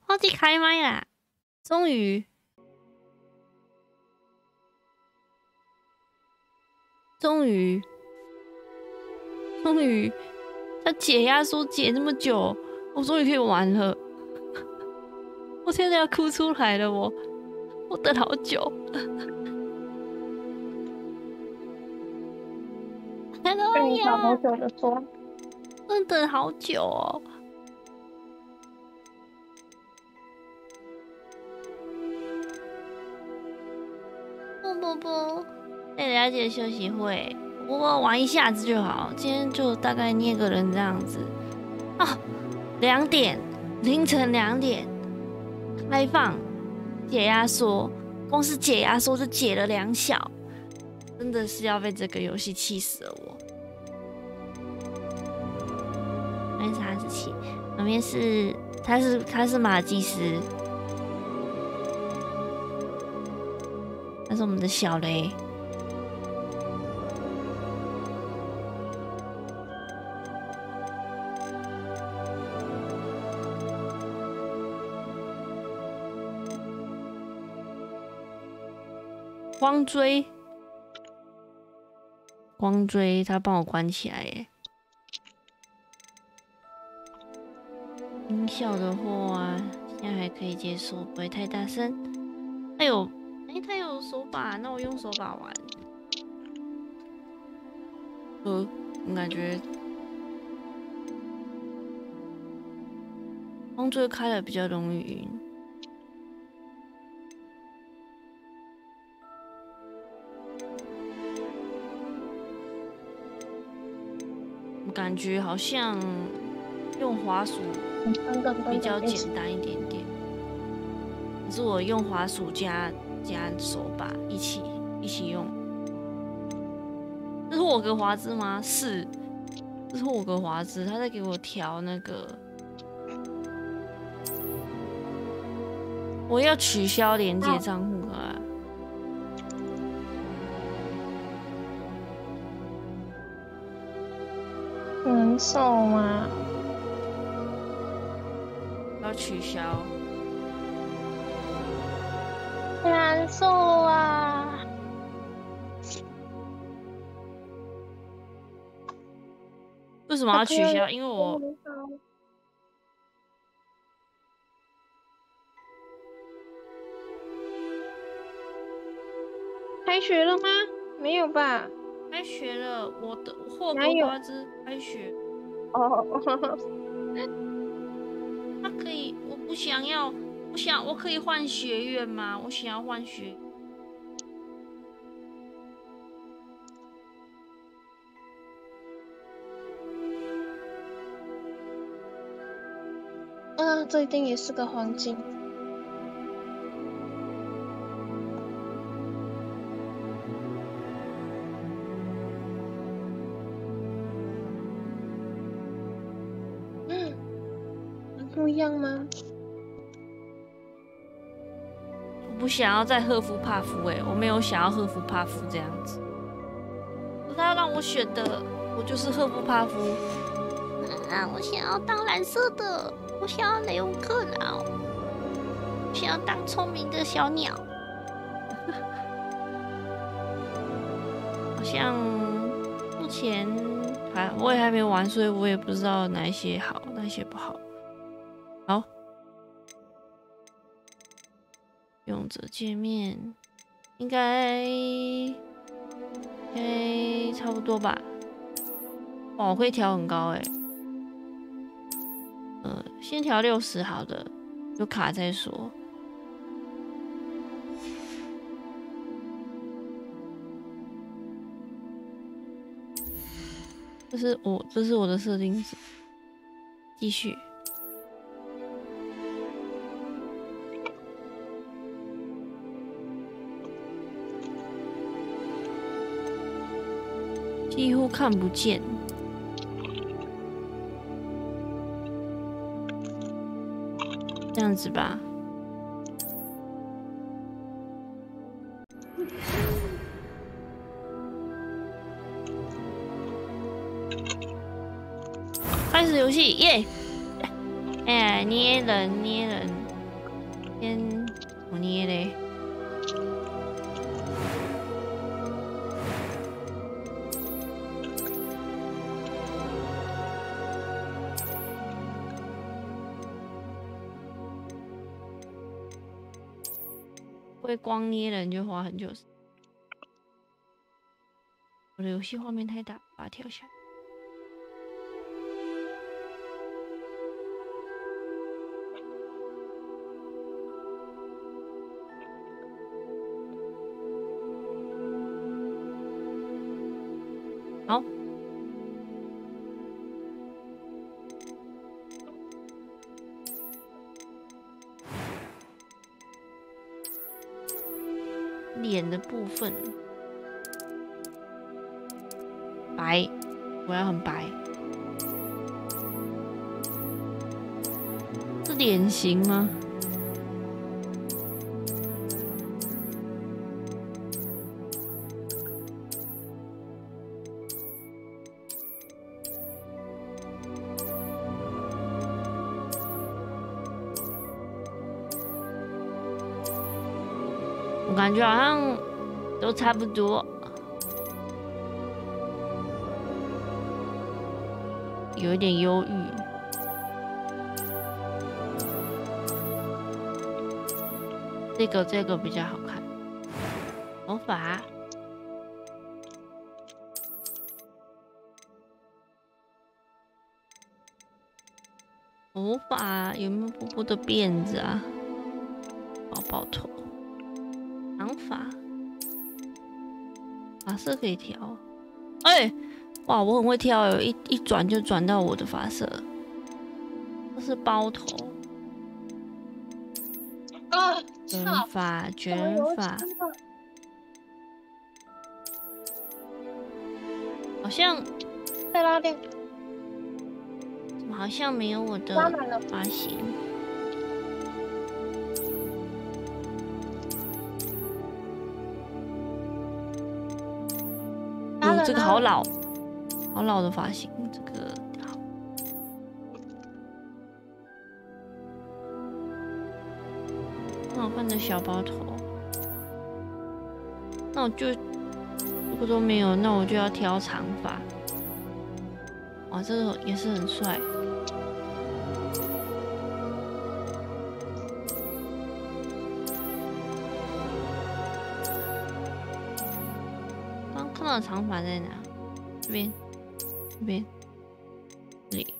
忘记开麦啦！终于，他解压缩解这么久，我终于可以玩了。我现在要哭出来了，我等好久。跟你好好久的说，真等好久哦。波波，再了解休息会，波波玩一下子就好。今天就大概捏个人这样子啊。2点，凌晨2点开放解压缩，光是解压缩就解了2小，真的是要被这个游戏气死了我。那边是哈士奇，那边是他是马尔济斯。那是我们的小雷，光追，他帮我关起来耶。音效的话，现在还可以接受，不会太大声。哎呦。他有手把，那我用手把玩。我感觉光追开了比较容易晕。我感觉好像用滑鼠比较简单一点点，可是我用滑鼠加手把一起用。这是霍格华兹吗？是，这是霍格华兹，他在给我调那个。我要取消连接账户啊！能受吗？要取消。难受啊！为什么要取消？因为我开学了吗？没有吧？开学了，我的霍格华兹开学。哦，他可以，我不想要。我可以换学院吗？我想要换学。这一定也是个黄金。不一样吗？不想要再赫夫帕夫我没有想要赫夫帕夫这样子。他让我选的，我就是赫夫帕夫。我想要当蓝色的，我想要雷翁克劳，我想要当聪明的小鸟。好像目前我也还没玩，所以我也不知道哪一些好，哪一些不好。好。用者界面应该差不多吧。哇，我可以调很高先调60好的，有卡再说。这是我的设定值，继续。几乎看不见。这样子吧。开始游戏耶！哎，捏人。先怎么捏嘞？会光捏人就花很久。我的游戏画面太大，把它调小。好。脸的部分，白，我要很白。是脸型吗？我感觉好像都差不多，有一点忧郁。这个比较好看。头发，有没有波波的辫子啊？包包头。长发，发色可以调。哎，哇，我很会挑，有一转就转到我的发色。这是包头。啊！卷发，卷发。好像再拉链。怎么好像没有我的发型？这个好老，好老的发型，这个好。很好看的小包头。那我就如果都没有，那我就要挑长发。哇，这个也是很帅。刚看到的长发在哪？这边，这边，这里。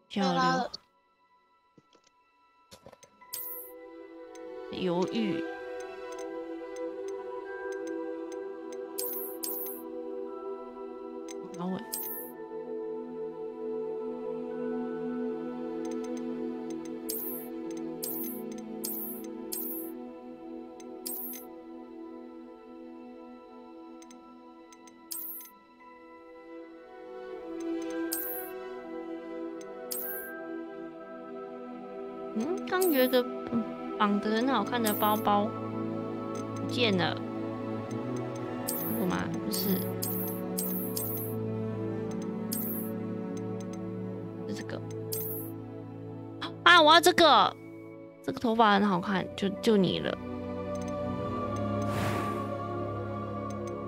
交流。犹豫。马尾。刚有一个绑得很好看的包包不见了，这个吗？不是，是这个。啊！我要这个，这个头发很好看，就你了。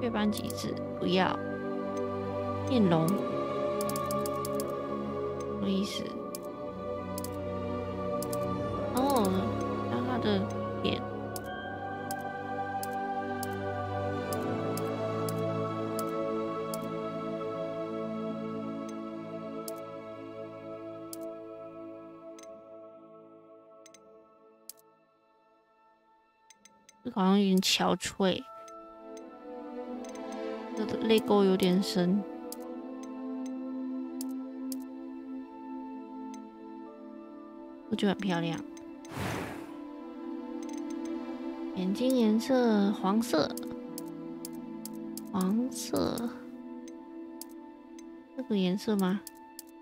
月斑极致，不要。变龙，什么意思？哦，看他的脸。这个好像有点憔悴，这个泪沟有点深。我觉得很漂亮。眼睛颜色黄色，黄色，这个颜色吗？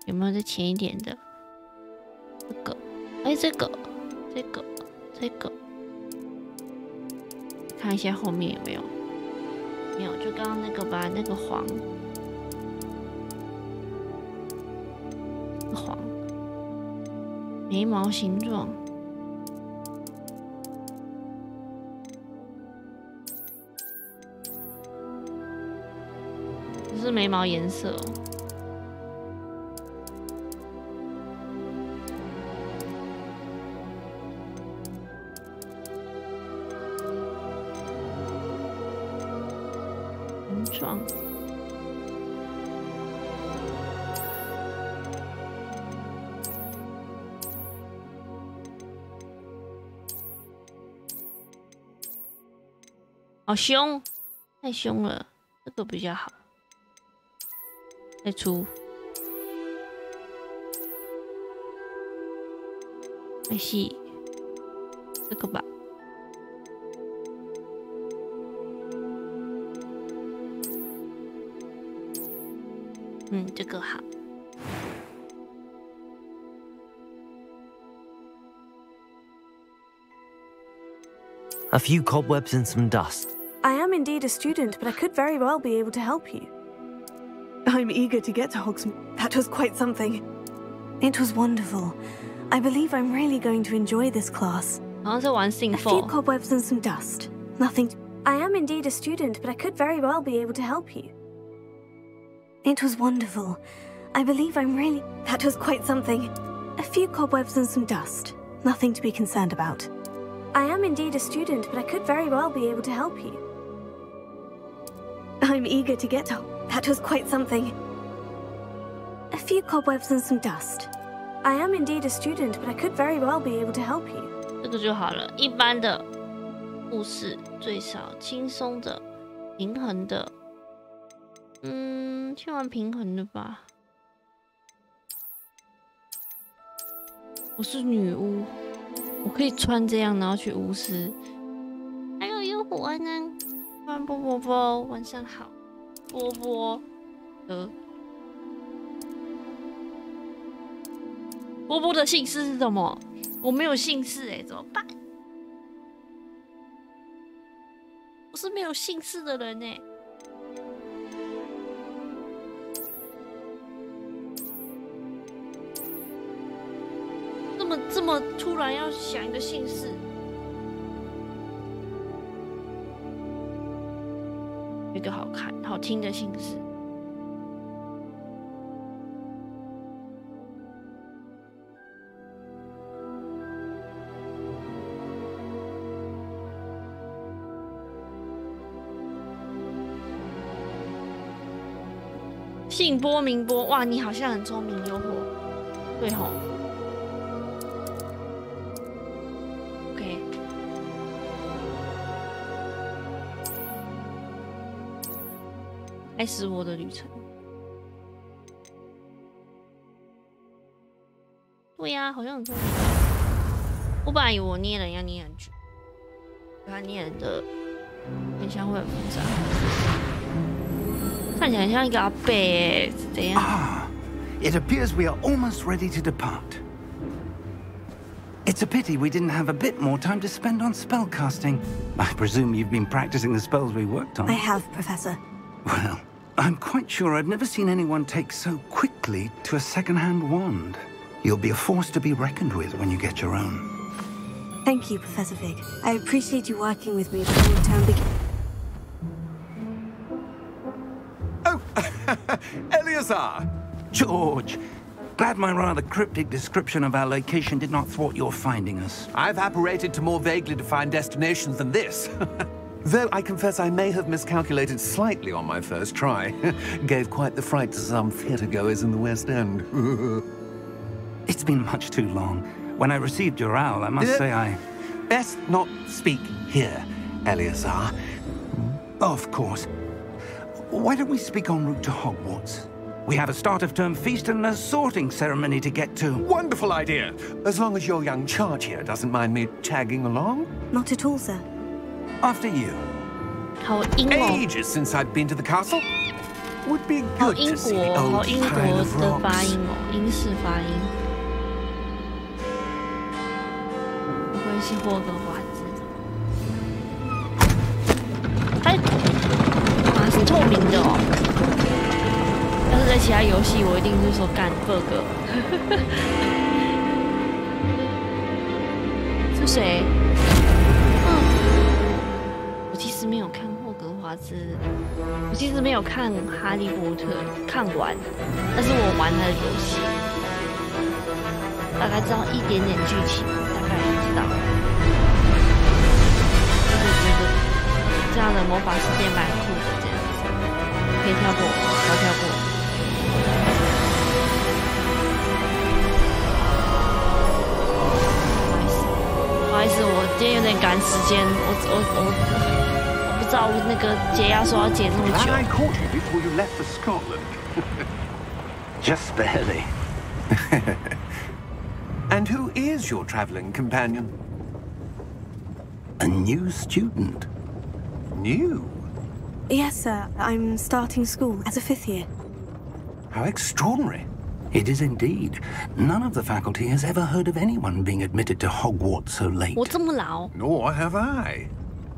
有没有再浅一点的？这个，哎，这个，看一下后面有没有？没有，就刚刚那个吧，那个黄，黄，眉毛形状。这是眉毛颜色哦。形状。好凶，太凶了，这个比较好。再粗，太细，这个吧。这个好。A few cobwebs and some dust. I am indeed a student, but I could very well be able to help you. I'm eager to get to Hogsmeade. That was quite something. It was wonderful. I believe I'm really going to enjoy this class. A few cobwebs and some dust. Nothing. I am indeed a student, but I could very well be able to help you. It was wonderful. I believe I'm really... That was quite something. A few cobwebs and some dust. Nothing to be concerned about. I am indeed a student, but I could very well be able to help you. I'm eager to get to... That was quite something. A few cobwebs and some dust. I am indeed a student, but I could very well be able to help you. 这个就好了，一般的故事最少，轻松的，平衡的。先玩平衡的吧。我是女巫，我可以穿这样，然后去巫师。Hello， 有火安安，欢迎波波波，晚上好，波波。波波的姓氏是什么？我没有姓氏怎么办？我是没有姓氏的人这么突然要想一个姓氏，有一个好看、好听的姓氏。姓波名波，哇，你好像很聪明，有火，对吼。OK， 开始我的旅程。对呀，好像很聪明。我本来以为我捏人要捏很久，他捏人的很像会很复杂。看起来像一个阿伯怎样？ It appears we are almost ready to depart. It's a pity we didn't have a bit more time to spend on spellcasting. I presume you've been practicing the spells we worked on. I have, Professor. Well, I'm quite sure I've never seen anyone take so quickly to a second-hand wand. You'll be a force to be reckoned with when you get your own. Thank you, Professor Fig. I appreciate you working with me before the term begins. Eleazar! George! Glad my rather cryptic description of our location did not thwart your finding us. I've apparated to more vaguely defined destinations than this. Though I confess I may have miscalculated slightly on my first try. Gave quite the fright to some theatre-goers in the West End. It's been much too long. When I received your owl, I must say I... Best not speak here, Eleazar. Of course. Why don't we speak en route to Hogwarts? We have a start-of-term feast and a sorting ceremony to get to. Wonderful idea! As long as your young charge here doesn't mind me tagging along. Not at all, sir. After you. 好英哦， Ages since I'd been to the castle. Would be 好 good 英 to see 国， the 好 old 英 pile 国 of 的发 rocks. 音哦，英式发音。不会是霍格华兹？它啊是透明的哦。要是在其他游戏，我一定是说干 bug。谁？我其实没有看霍格华兹，我其实没有看哈利波特，看完，但是我玩他的游戏，大概知道一点点剧情，大概知道。我觉得这样的魔法世界蛮酷的，这样子可以跳过，不要跳过。不好意思，我今天有点赶时间，我不知道那个解压说要解这么久。 I caught you before you left for Scotland. Just barely. And who is your travelling companion? A new student. New? Yes, sir. I'm starting school as a 5th year. How extraordinary. It is indeed. None of the faculty has ever heard of anyone being admitted to Hogwarts so late. 我这么老 Nor have I.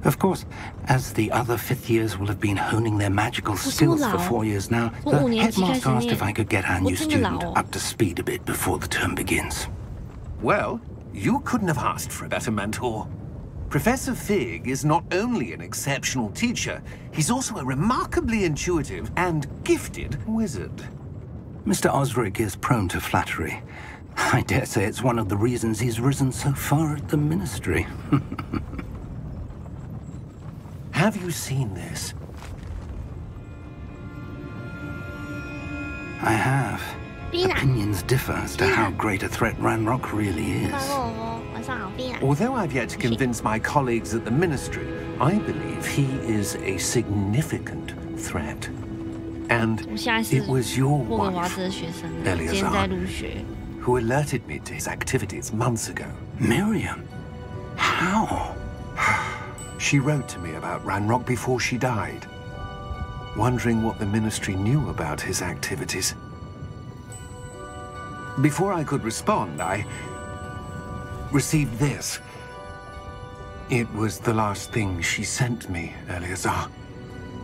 Of course, as the other 5th years will have been honing their magical skills for 4 years now, the headmaster asked if I could get our new student up to speed a bit before the term begins. Well, you couldn't have asked for a better mentor. Professor Fig is not only an exceptional teacher, he's also a remarkably intuitive and gifted wizard. Mr. Osric is prone to flattery. I dare say it's one of the reasons he's risen so far at the ministry. Have you seen this? I have. Opinions differ as to how great a threat Ranrock really is. 晚上好，冰啊。 Although I've yet to convince my colleagues at the ministry, I believe he is a significant threat. And 我现在是 it was your 霍格华 wife, 兹的学生，今天在入学。 who alerted me to his activities months ago. Miriam? How? She wrote to me about Ranrock before she died, wondering what the ministry knew about his activities. Before I could respond, I received this. It was the last thing she sent me, Eleazar.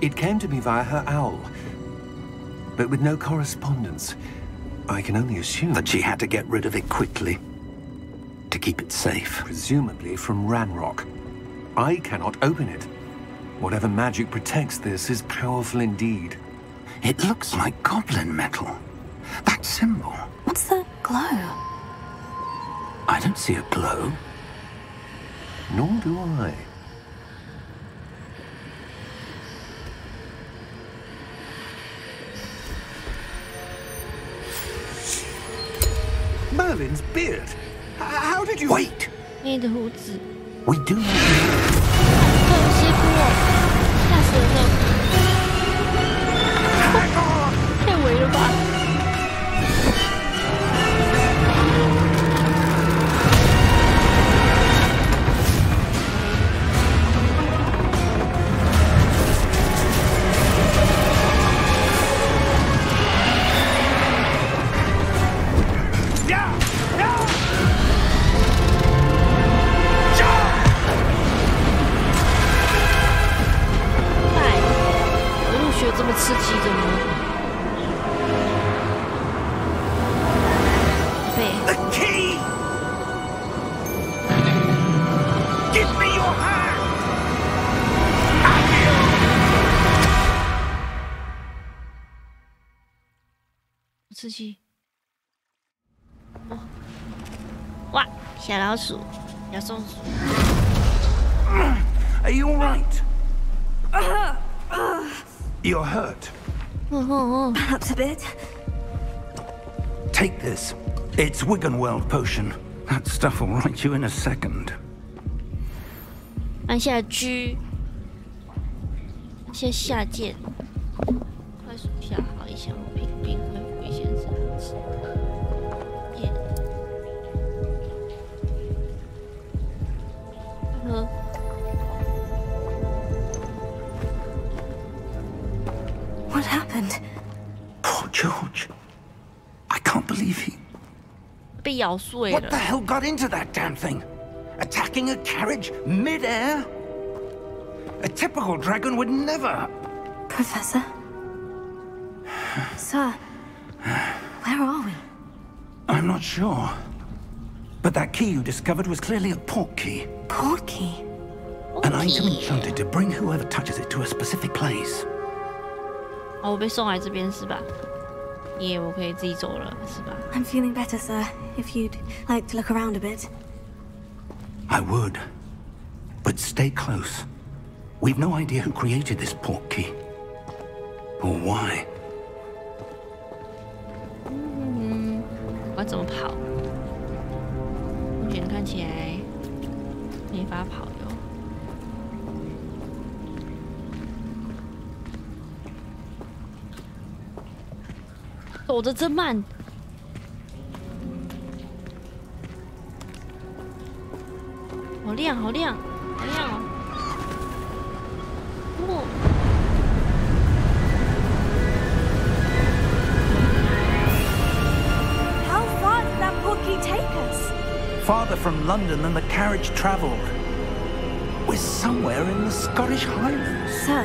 It came to me via her owl, but with no correspondence. I can only assume That she had to get rid of it quickly to keep it safe. presumably from Ranrock. I cannot open it. Whatever magic protects this is powerful indeed. It looks like goblin metal. That symbol. What's the glow? I don't see a glow. Nor do I. Merlin's beard. How did you... Wait! 你的胡子， We do need 好辛苦哦，吓死人了，太围了吧！ 这么刺激的吗？对。 The key! Give me your hand! 刺激！哇，小老鼠，小松鼠。 Are you all right? You're hurt. Perhaps a bit. Take this. It's Wiggenweld potion. That stuff will right you in a second. 按下 G， 按下下键，快速下好一项物品，并恢复一些神智。耶。喝。 What happened? Poor George. I can't believe he... 被咬碎 What the 了。 hell got into that damn thing? Attacking a carriage mid-air? A typical dragon would never... Professor? Sir, where are we? I'm not sure. But that key you discovered was clearly a port key. Port key? An item enchanted to bring whoever touches it to a specific place. 哦，我被送来这边是吧？耶，我可以自己走了是吧？ I'm feeling better, sir. If you'd like to look around a bit. I would. But stay close. We've no idea who created this port key. Or why. 我要怎么跑？目前看起来没法跑哟。走得真慢。好亮，好亮，好亮哦！哦。 Take us? Farther from London than the carriage travelled. We're somewhere in the Scottish Highlands. Sir,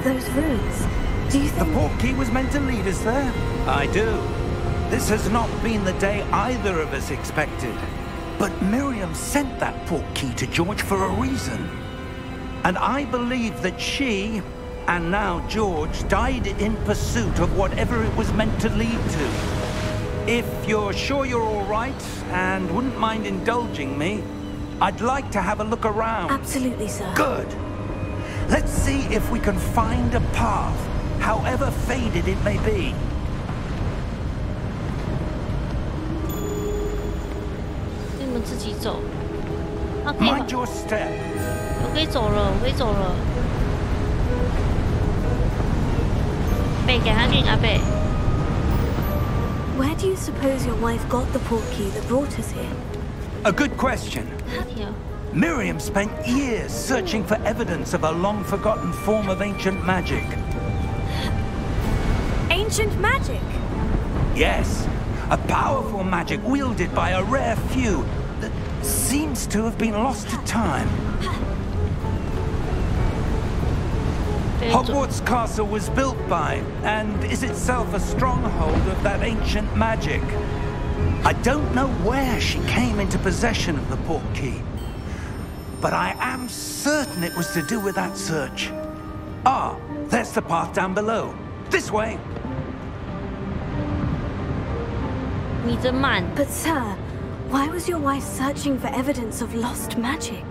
those ruins. Do you think... The port key was meant to lead us there? I do. This has not been the day either of us expected. But Miriam sent that port key to George for a reason. And I believe that she, and now George, died in pursuit of whatever it was meant to lead to. If you're sure you're all right and wouldn't mind indulging me, I'd like to have a look around. Absolutely, sir. Good. Let's see if we can find a path, however faded it may be. 你们自己走。Mind your step. 我可以走了，我可以走了。贝，给他进阿贝。 Where do you suppose your wife got the port key that brought us here? A good question. Miriam spent years searching for evidence of a long-forgotten form of ancient magic. Ancient magic? Yes, a powerful magic wielded by a rare few that seems to have been lost to time. Hogwarts Castle was built by, and is itself a stronghold of that ancient magic. I don't know where she came into possession of the port key, but I am certain it was to do with that search. Ah, there's the path down below. This way. But sir, why was your wife searching for evidence of lost magic?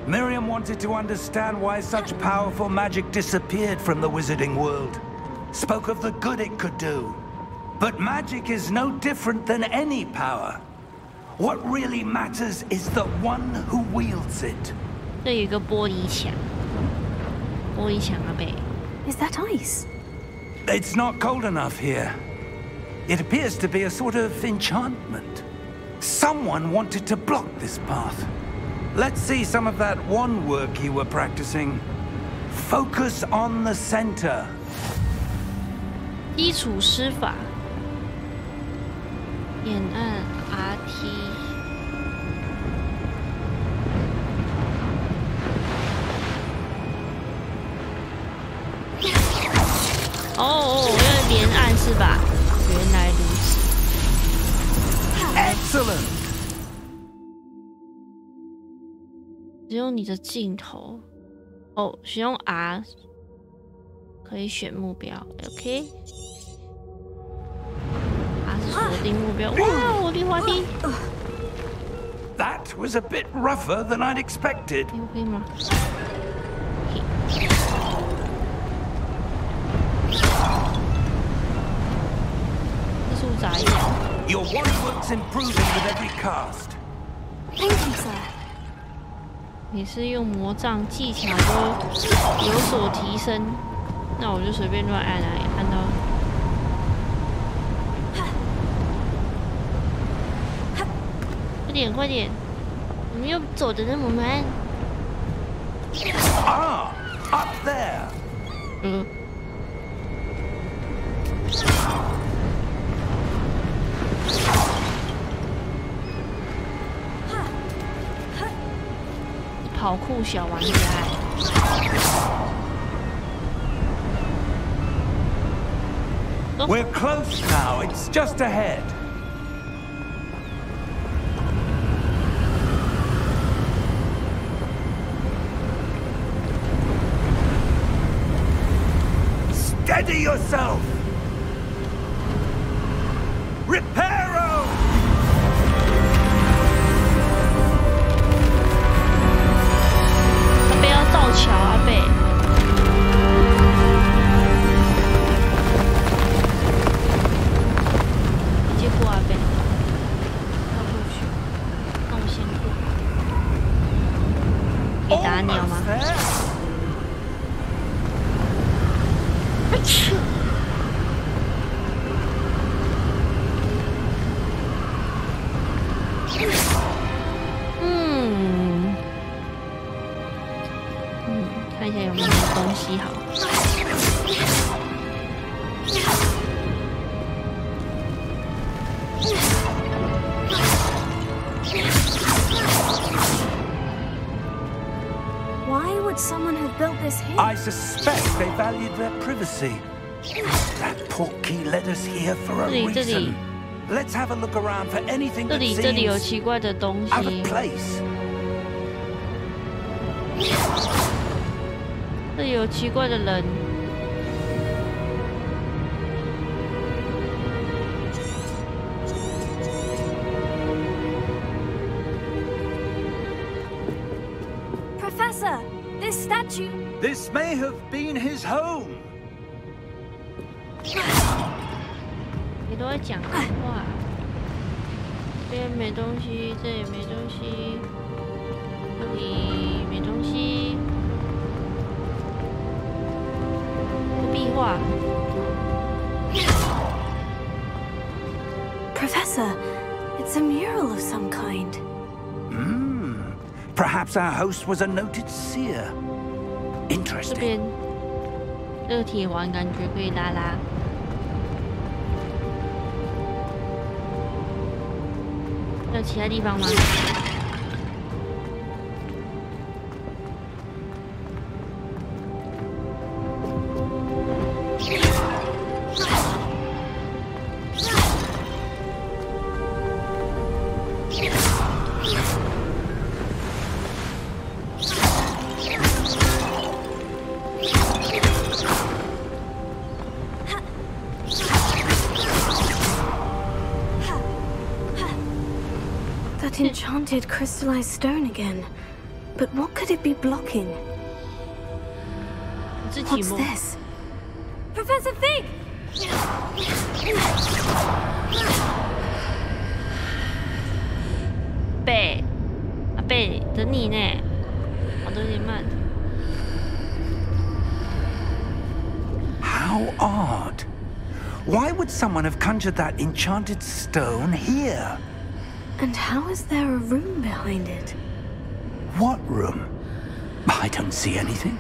Miriam wanted to understand why such powerful magic disappeared from the wizarding world. Spoke of the good it could do. But magic is no different than any power. What really matters is the one who wields it. Is that ice? It's not cold enough here. It appears to be a sort of enchantment. Someone wanted to block this path. Let's see some of that wand work you were practicing. Focus on the center. 基础施法，点按 RT。哦，要连按是吧？原来如此。Excellent. 只有你的镜头哦，使用 R 可以选目标 ，OK。R 是锁定目标，哇，我的滑梯。That was a bit rougher than I'd expected. 你 OK 吗？这是我眨一下。Your wand work's improving with every cast. Thank you, sir. 你是用魔杖技巧都有所提升，那我就随便乱按啊，按到。快点快点，你们又走得那么慢。Ah, up there. 跑酷小玩家。We're close now. It's just ahead. Steady yourself! Reparo! 阿贝要造桥，阿贝。直接过阿贝，跳过去。那我先过。可以打鸟吗？ 看一下有没有什么东西好。Why would someone have built this here? I suspect they valued their privacy. That portkey led us here for a reason. Let's have a look around for anything that seems 这里有奇怪的东西。 out of place. 这里有奇怪的人。Professor, this statue. This may have been his home. 你都在讲话。这边没东西，这里没东西，这里没东西。壁画。Professor, it's a mural of some kind. Perhaps our host was a noted seer. 这 Interesting. 边这个铁环感觉可以拉拉。还有其他地方吗？Enchanted crystallized stone again. But what could it be blocking? What's this? Professor Fig! 贝，阿贝，等你呢，跑得有点慢。How odd. Why would someone have conjured that enchanted stone here? And how is there a room behind it? What room? I don't see anything.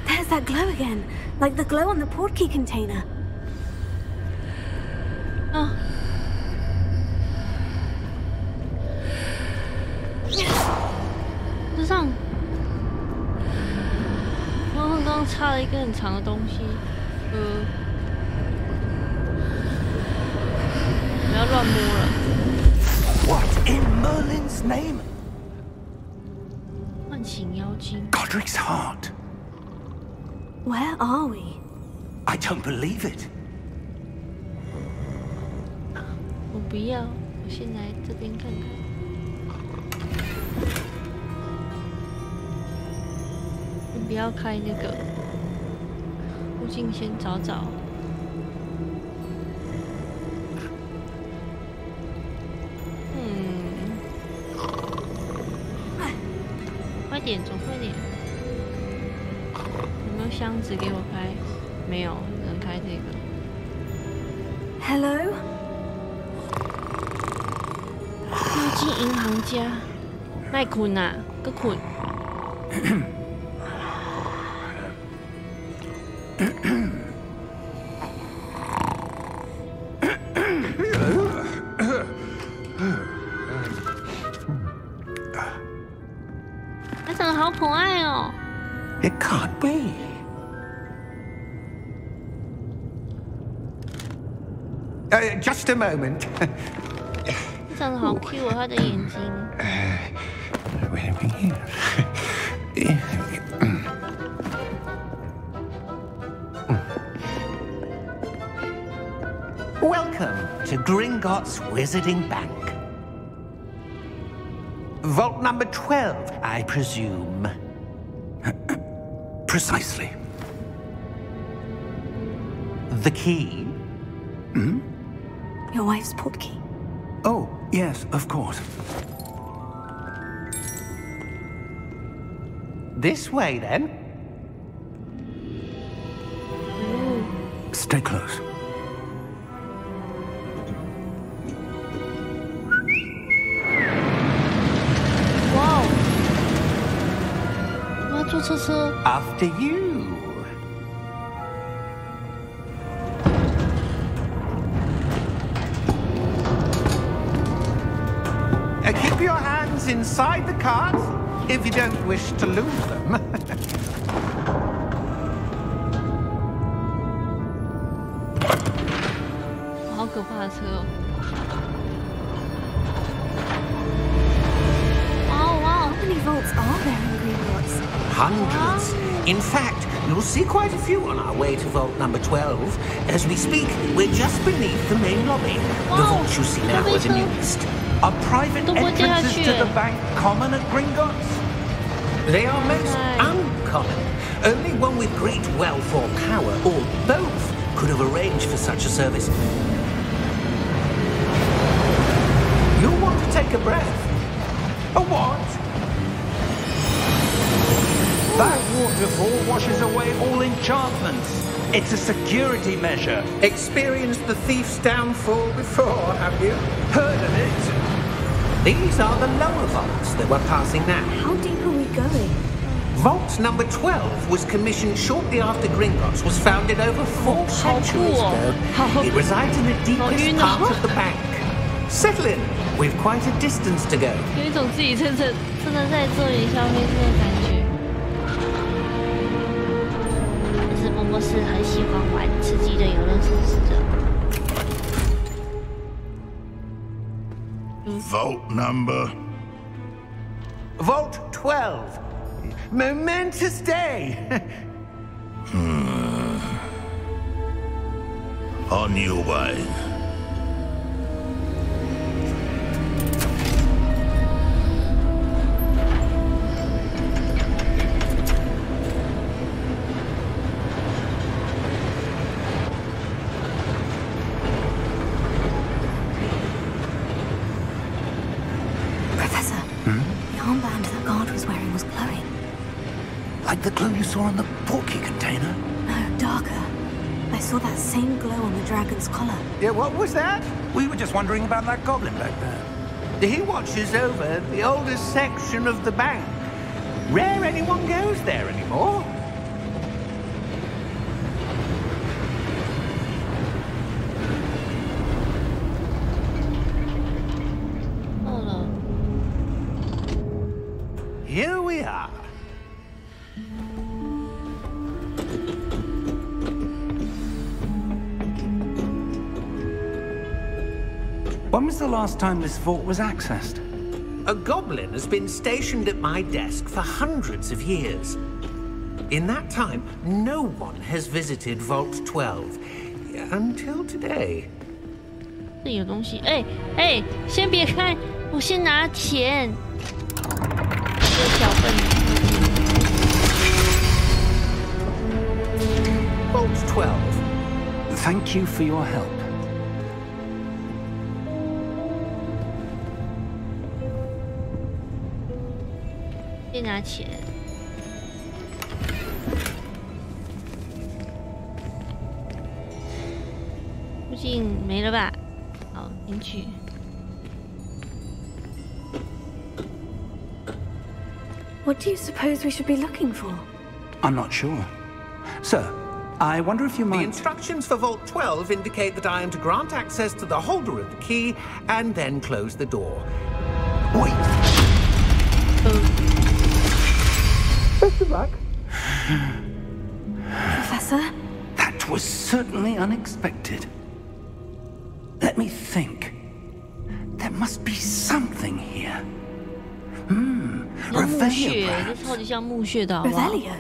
There's that glow again, like the glow on the portkey container. 啊！这上，刚刚插了一个很长的东西，不要乱摸了。 What in Merlin's name? 唤醒妖精。 Godric's heart. Where are we? I don't believe it. 我不要，我先来这边看看。你不要开那个，附近先找找。 快点，走快点！有没有箱子给我开？没有，只能开这个。Hello? 要进银行家，卖困啊，个困。他长得好可爱哦。 It can't be. Just a moment. 长得好 Q 哦，他的眼睛。Welcome to Gringotts Wizarding Bank. Vault number 12, I presume. Precisely. The key? Hmm? Your wife's portkey. Oh, yes, of course. This way, then. Stay close. Wow. 我要坐车车。 After you. Keep your hands inside the cart if you don't wish to lose them. 好可怕的车哦！哇哇！ How many vaults are there in Gringotts? Hundreds. In fact, you'll see quite a few on our way to vault number 12. As we speak, we're just beneath the main lobby. The Wow. vault you see now are the newest. Are private Don't put your entrances to hand the bank common at Gringotts? They are most Right. uncommon. Only one with great wealth or power, or both, could have arranged for such a service. You'll want to take a breath. A what? That waterfall washes away all enchantments. It's a security measure. Experienced the thief's downfall before, have you? Heard of it? These are the lower vaults that we're passing now. How deep are we going? Vault number 12 was commissioned shortly after Gringotts was founded over 4 centuries ago. It resides in the deepest part of the bank. Settle in. We've quite a distance to go. 有一种自己真的在做营销面试的感觉。可是波波是很喜欢玩刺激的游乐设施的。 Vault number. Vault 12. Momentous day. On your way. Professor, the armband that guard was wearing was glowing. Like the glow you saw on the portkey container? No, darker. I saw that same glow on the dragon's collar. Yeah, what was that? We were just wondering about that goblin back there. He watches over the oldest section of the bank. Rare anyone goes there anymore. Here we are. When was the last time this vault was accessed? A goblin has been stationed at my desk for hundreds of years. In that time, no one has visited Vault 12 until today. 这有东西，哎，先别看，我先拿钱。这个小笨女。 Vault 12. Thank you for your help. 先拿钱。附近没了吧？好，进去。 What do you suppose we should be looking for? I'm not sure. Sir, I wonder if you The might... instructions for Vault 12 indicate that I am to grant access to the holder of the key and then close the door. Wait. Best of luck. Professor? That was certainly unexpected. Let me think. There must be something here. Revelio, 这 perhaps? 超级像墓穴的，好不好？ Revelio?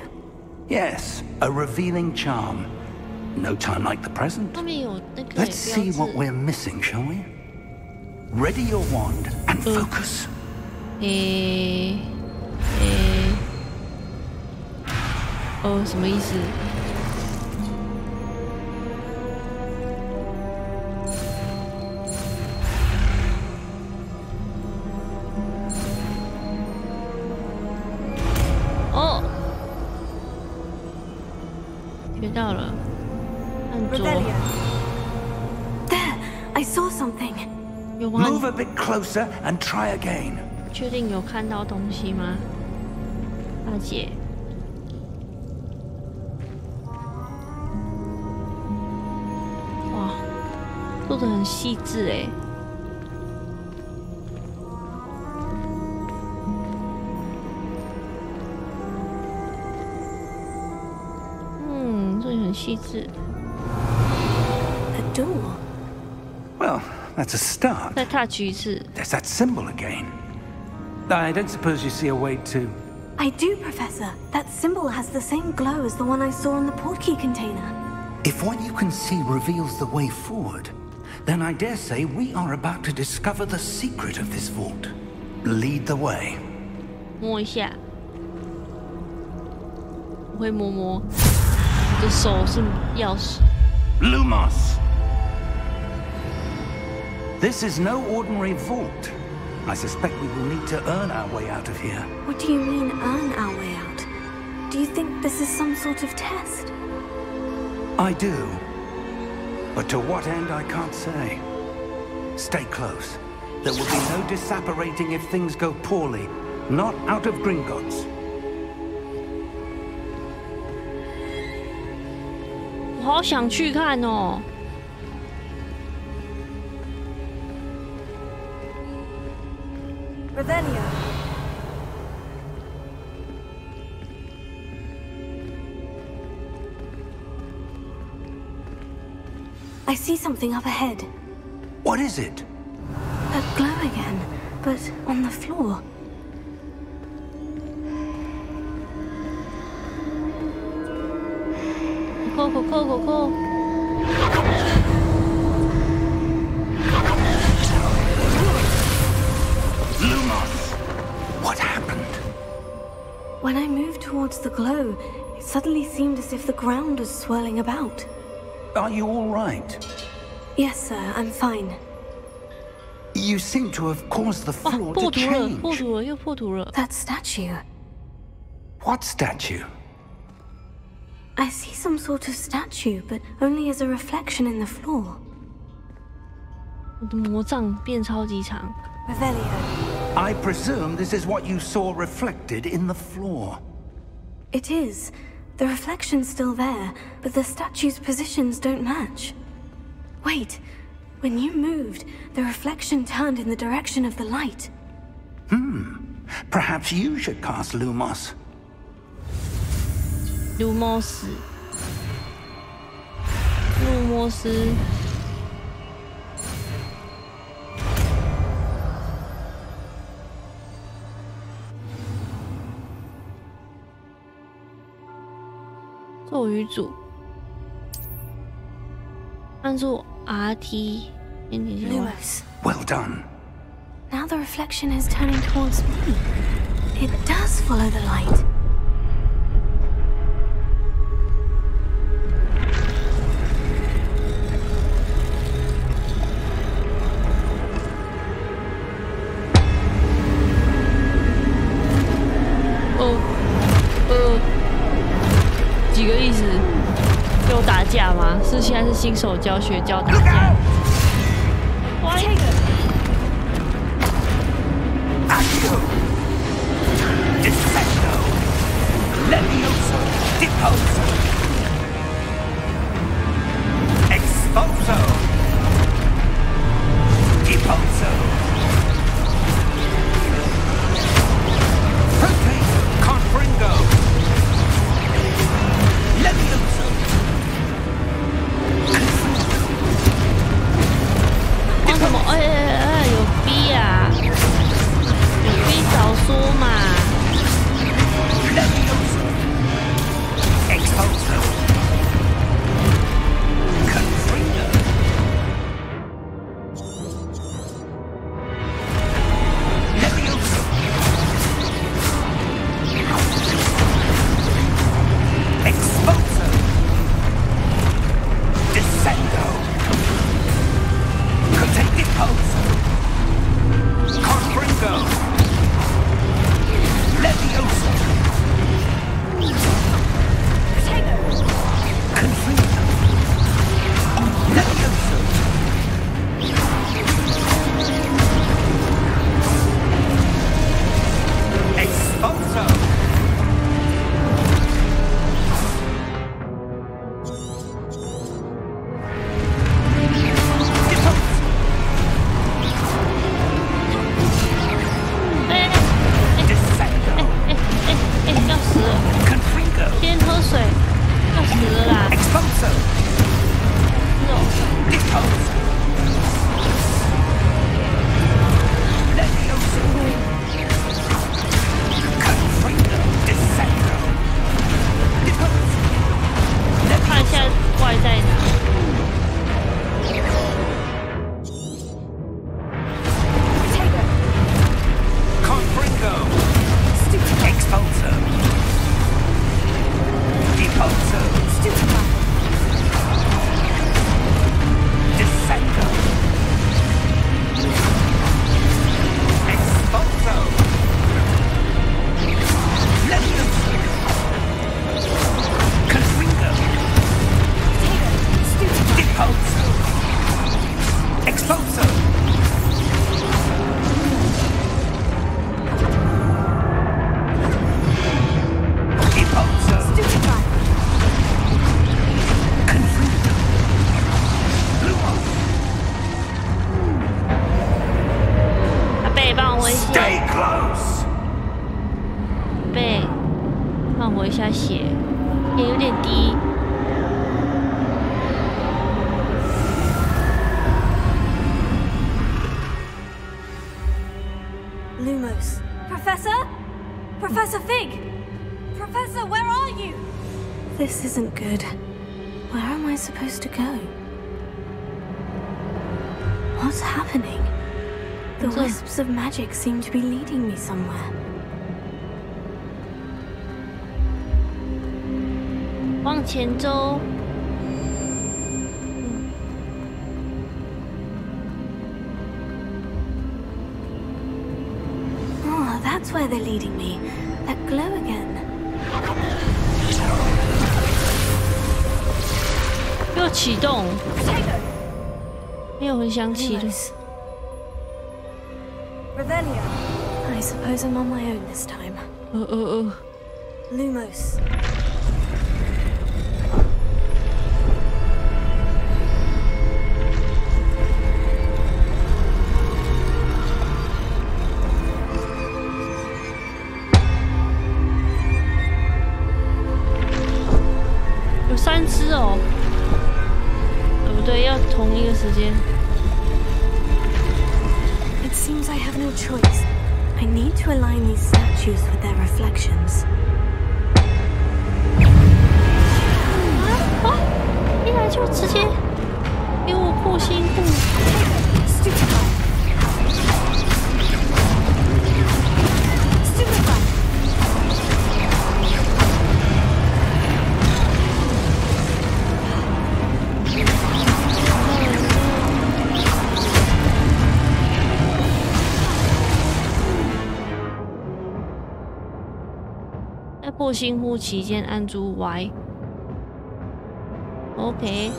Yes, a revealing charm. No time like the present. 上面有那个 Let's see what we're missing, shall we? Ready your wand and focus. 什么意思？哦，学到了，按左。There, I saw something. 有吗？ Move a bit closer and try again. 确定有看到东西吗，大姐？哇，做得很细致哎。这里很细致。A door. Well, that's a start. 再 touch 一次。 There's that symbol again. I don't suppose you see a way to... I do, Professor. That symbol has the same glow as the one I saw in the portkey container. If what you can see reveals the way forward, then I dare say we are about to discover the secret of this vault. Lead the way. 摸一下，我会摸摸。我的手是钥匙。Lumos! This is no ordinary vault. I suspect we will need to earn our way out of here. What do you mean, earn our way out? Do you think this is some sort of test? I do. But to what end, I can't say. Stay close. There will be no disapparating if things go poorly. Not out of Gringotts. 我好想去看哦。Revelio. I see something up ahead. What is it? That glow again, but on the floor. Go. Lumos! What happened? When I moved towards the glow, it suddenly seemed as if the ground was swirling about. Are you all right? Yes, sir, I'm fine. You seem to have caused the floor to 破土了， change. 破土了，又破土了。 That statue. What statue? I see some sort of statue, but only as a reflection in the floor. 我的魔杖变超级长。 Revelio. I presume this is what you saw reflected in the floor. It is. The reflection's still there, but the statue's positions don't match. Wait. When you moved, the reflection turned in the direction of the light. Perhaps you should cast Lumos. 卢莫斯。咒语组，按住 RT。 Lumos. Well done. Now the reflection is turning towards me. It does follow the light. Oh. 几个意思？又打架吗？是现在是新手教学教打架。Take it. Accio! Defendo! Levioso! Deposo! Exposo! Deposo! Rotate! Confringo! Levioso! 为什么？有逼啊！有逼早说嘛！ Levioso! Exposo! 下血，也有点低。Lumos. Professor? Professor Fig! Professor, where are you? This isn't good. Where am I supposed to go? What's happening? The wisps of magic seem to be leading me somewhere. 往前走。Oh, that's where they're leading me. That glow again. 又启动。没有很想起的。Revelio. I suppose I'm on my own this time. Lumos. 有3只哦。不对，要同一个时间。It seems I have no choice. I need to align these statues with their reflections. 一来就直接给我破心户。在破心户期间按住 Y。OK。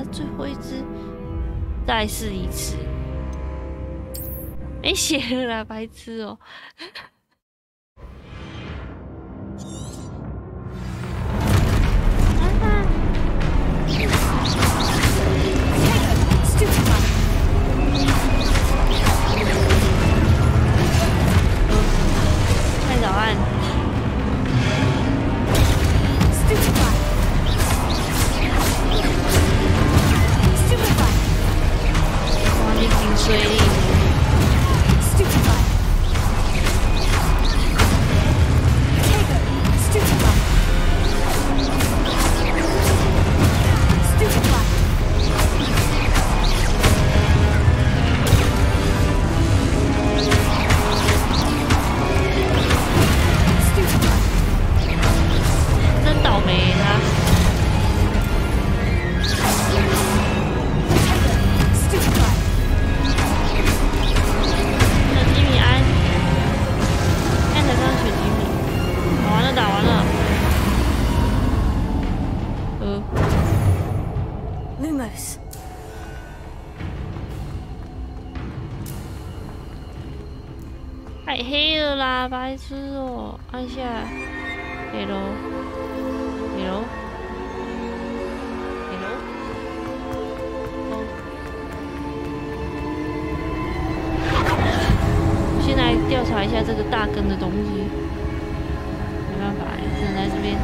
最后一只，再试一次。没血了啦，白痴哦、太早按。哇，你挺水力。真倒霉他。那吉米安，看才刚选吉米，打完了，打完了。Lumos. 太黑了啦，白痴哦、按下，给喽，给喽，给喽。我先来调查一下这个大根的东西，没办法，只能来这边。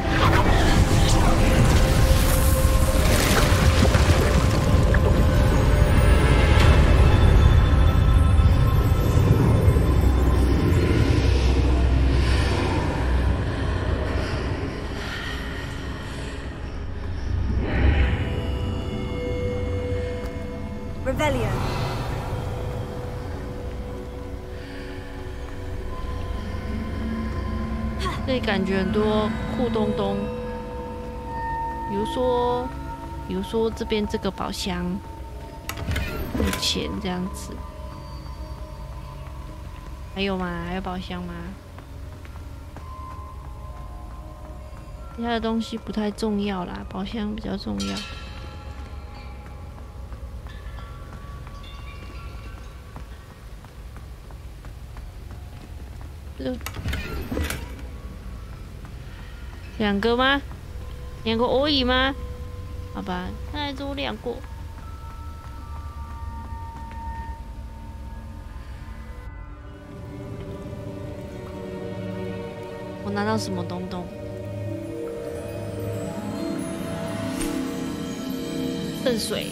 Revelio. 这里感觉很多酷东东，比如说这边这个宝箱有钱这样子，还有吗？还有宝箱吗？其他的东西不太重要啦，宝箱比较重要。两个吗？两个而已吗？好吧，看来只有两个。我拿到什么东东？圣水。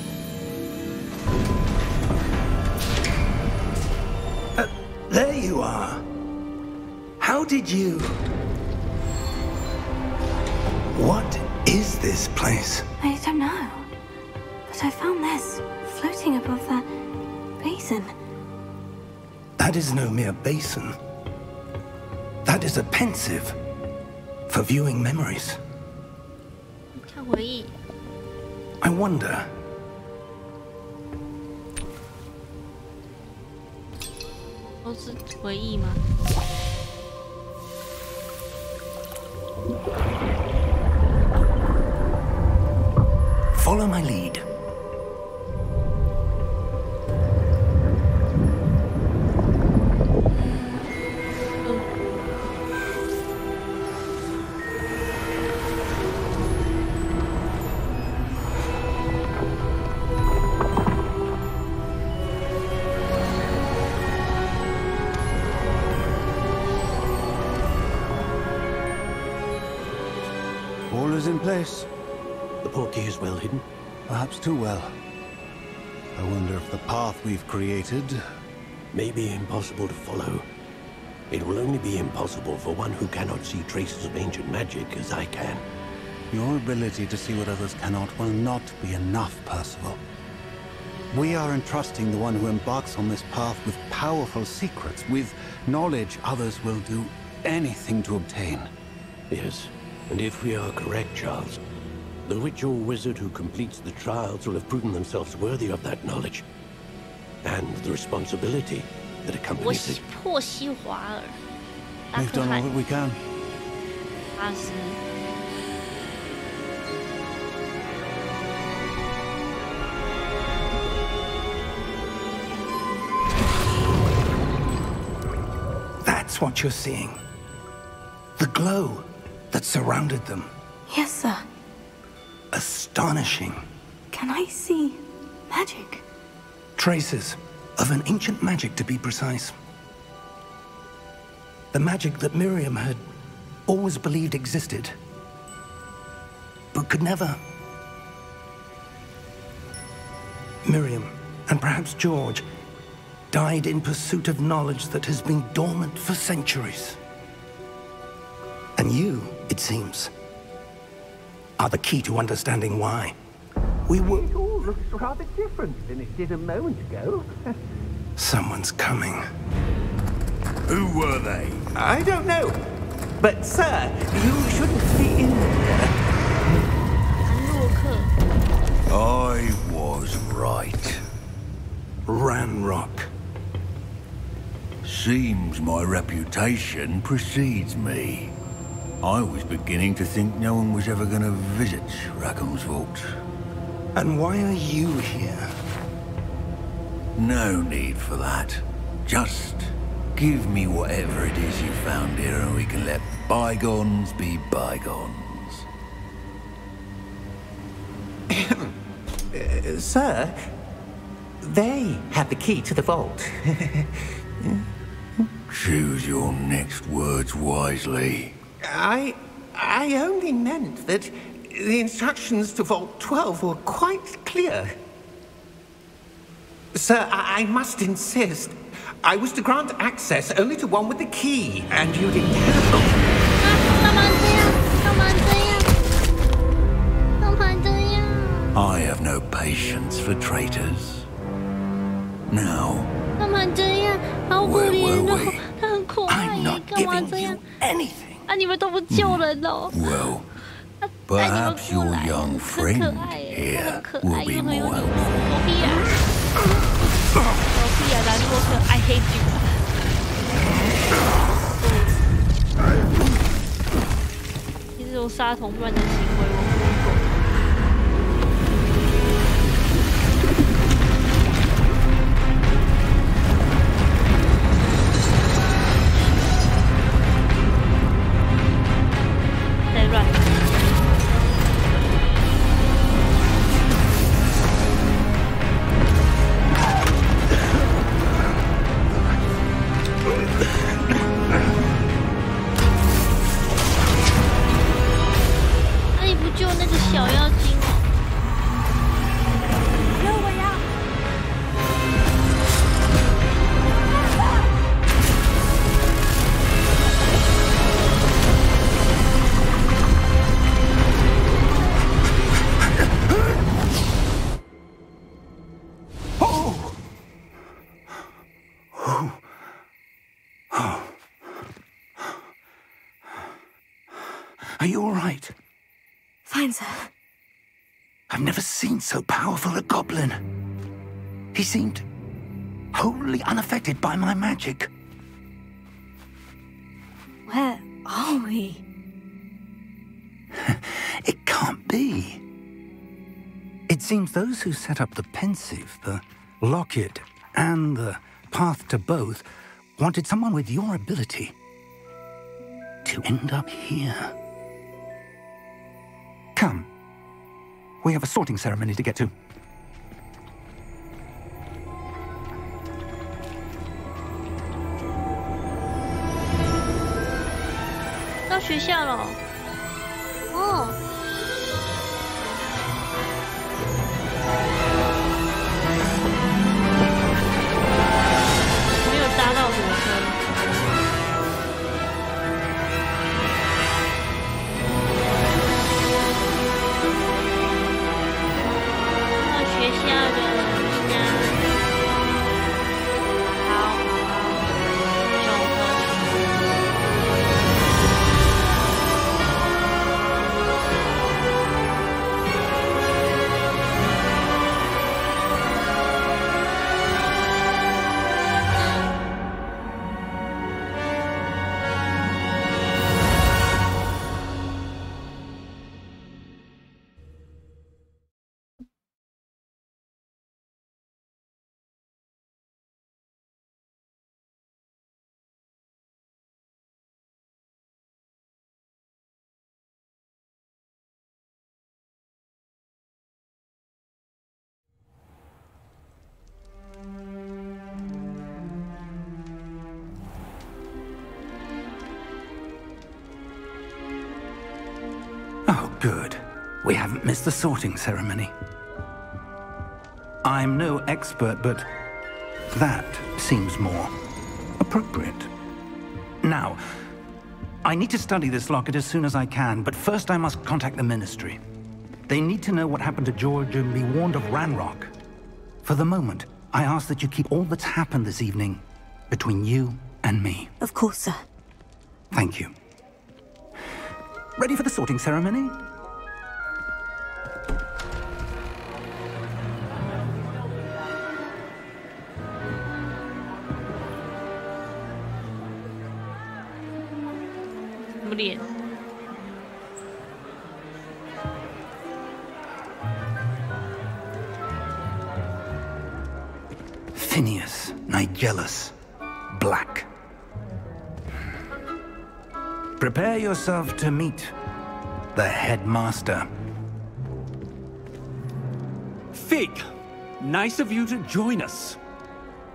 There you are. How did you? What is this place? I don't know. But I found this floating above that basin. That is no mere basin. That is a pensive for viewing memories. 看回忆。I wonder. 都是回忆吗？ Follow my lead. All is in place. The portkey is well hidden. Perhaps too well. I wonder if the path we've created may be impossible to follow. It will only be impossible for one who cannot see traces of ancient magic as I can. Your ability to see what others cannot will not be enough, Percival. We are entrusting the one who embarks on this path with powerful secrets, with knowledge others will do anything to obtain. Yes, and if we are correct, Charles, the witch or wizard who completes the trials will have proven themselves worthy of that knowledge and the responsibility that accompanies it. We've done all that we can. 80。That's what you're seeing. The glow that surrounded them. Yes, sir. Astonishing. Can I see magic? Traces of an ancient magic, to be precise. The magic that Miriam had always believed existed, but could never. Miriam, and perhaps George, died in pursuit of knowledge that has been dormant for centuries. And you, it seems, are the key to understanding why. We were... It all looks rather different than it did a moment ago. Someone's coming. Who were they? I don't know. But, sir, you shouldn't be in here. I was right. Ranrock. Seems my reputation precedes me. I was beginning to think no one was ever going to visit Rackham's vault. And why are you here? No need for that. Just give me whatever it is you found here and we can let bygones be bygones. Sir, they have the key to the vault. Choose your next words wisely. I only meant that the instructions to Vault 12 were quite clear. Sir, I must insist. I was to grant access only to one with the key, and you didn't have... I have no patience for traitors. Now, where were we? I'm not giving you anything. Well, perhaps your young friend here will be more helpful. I hate you. 这种杀同伴的行为，我不够。太乱。救那个小妖精哦！救我呀！Are you all right? Fine, sir. I've never seen so powerful a goblin. He seemed wholly unaffected by my magic. Where are we? It can't be. It seems those who set up the pensive, the locket, and the path to both wanted someone with your ability to end up here. Come. We have a sorting ceremony to get to. 到学校了。哦。没有搭到火车。Good. We haven't missed the sorting ceremony. I'm no expert, but that seems more appropriate. Now, I need to study this locket as soon as I can, but first I must contact the Ministry. They need to know what happened to George and be warned of Ranrock. For the moment, I ask that you keep all that's happened this evening between you and me. Of course, sir. Thank you. Ready for the sorting ceremony? Phineas, Nigellus, Black. Prepare yourself to meet the headmaster. Fig, nice of you to join us.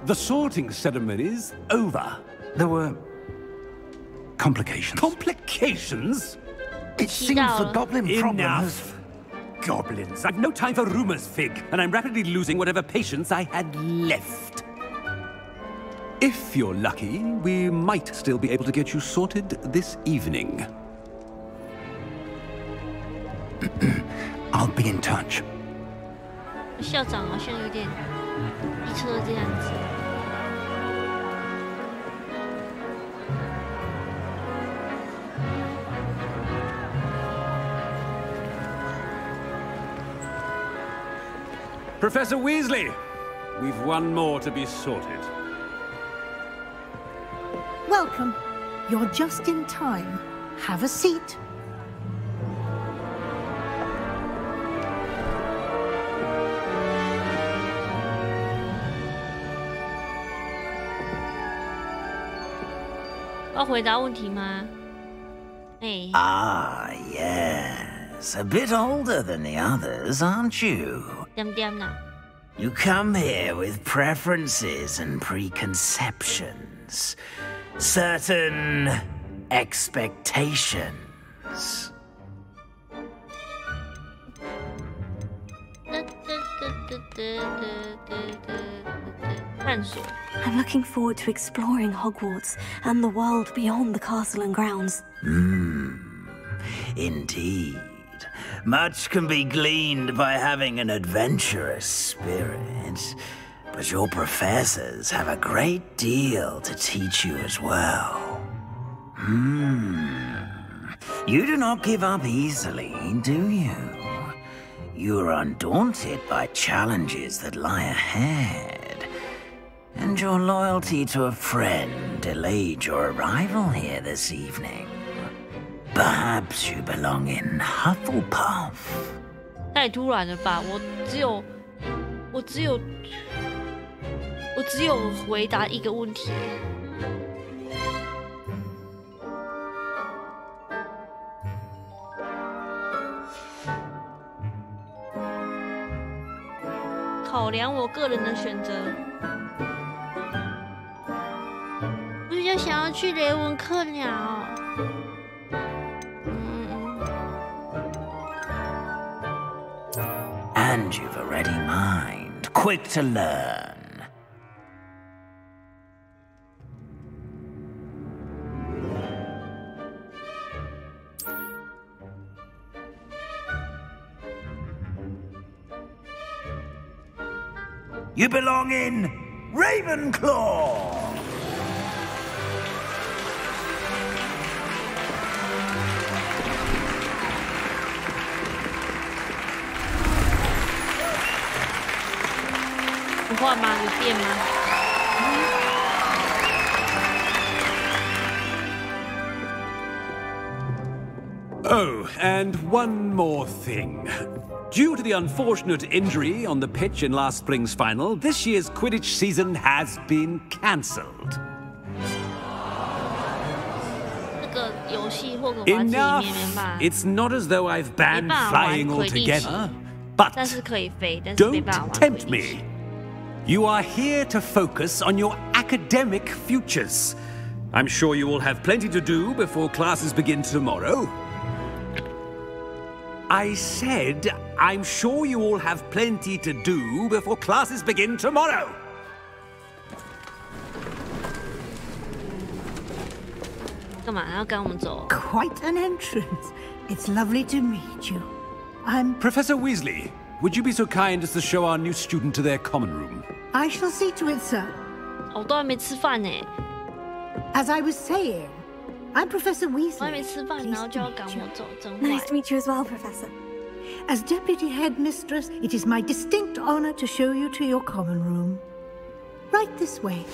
The sorting ceremony's over. There were complications. Complications? It seems the goblin problem Enough. Goblins. I've no time for rumors, Fig, and I'm rapidly losing whatever patience I had left. If you're lucky, we might still be able to get you sorted this evening. I'll be in touch. 校长好像有点机车这样子。Professor Weasley, we've one more to be sorted. Welcome. You're just in time. Have a seat. Ah, yes. A bit older than the others, aren't you? You come here with preferences and preconceptions. Certain expectations. I'm looking forward to exploring Hogwarts and the world beyond the castle and grounds. Indeed. Much can be gleaned by having an adventurous spirit, but your professors have a great deal to teach you as well. You do not give up easily, do you? You are undaunted by challenges that lie ahead, and your loyalty to a friend delayed your arrival here this evening. Perhaps you belong in Hufflepuff. 太突然了吧！我只有回答一个问题。考量我个人的选择，我比较想要去雷文克鸟。And you've a ready mind, quick to learn. You belong in Ravenclaw! Oh, and one more thing. Due to the unfortunate injury on the pitch in last spring's final, this year's Quidditch season has been cancelled. Enough! It's not as though I've banned flying altogether, but don't tempt me. You are here to focus on your academic futures. I'm sure you will have plenty to do before classes begin tomorrow. I said I'm sure you all have plenty to do before classes begin tomorrow. 干嘛要赶我们走 Quite an entrance. It's lovely to meet you. I'm Professor Weasley, would you be so kind as to show our new student to their common room? I shall see to it, sir. 我都还没吃饭呢， As I was saying, I'm Professor 我还没 Weasley. 吃饭，然后就要赶我走，真坏 Nice to meet you as well, Professor. As Deputy Headmistress, it is my distinct honor to show you to your common room. Right this way.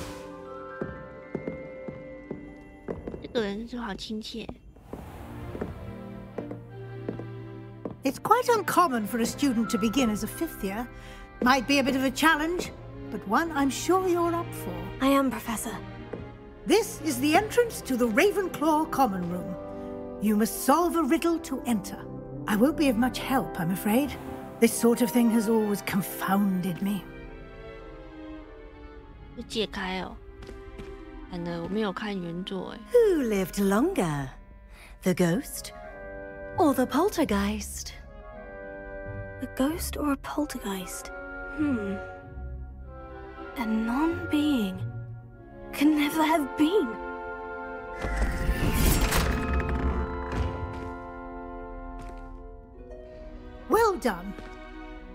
这个人就好亲切。 It's quite uncommon for a student to begin as a fifth year. Might be a bit of a challenge, but one I'm sure you're up for. I am, Professor. This is the entrance to the Ravenclaw common room. You must solve a riddle to enter. I won't be of much help, I'm afraid. This sort of thing has always confounded me. 就解开哦。反正我没有看原作哎。 Who lived longer? The ghost or the poltergeist? A ghost or a poltergeist? A non-being can never have been. Well done.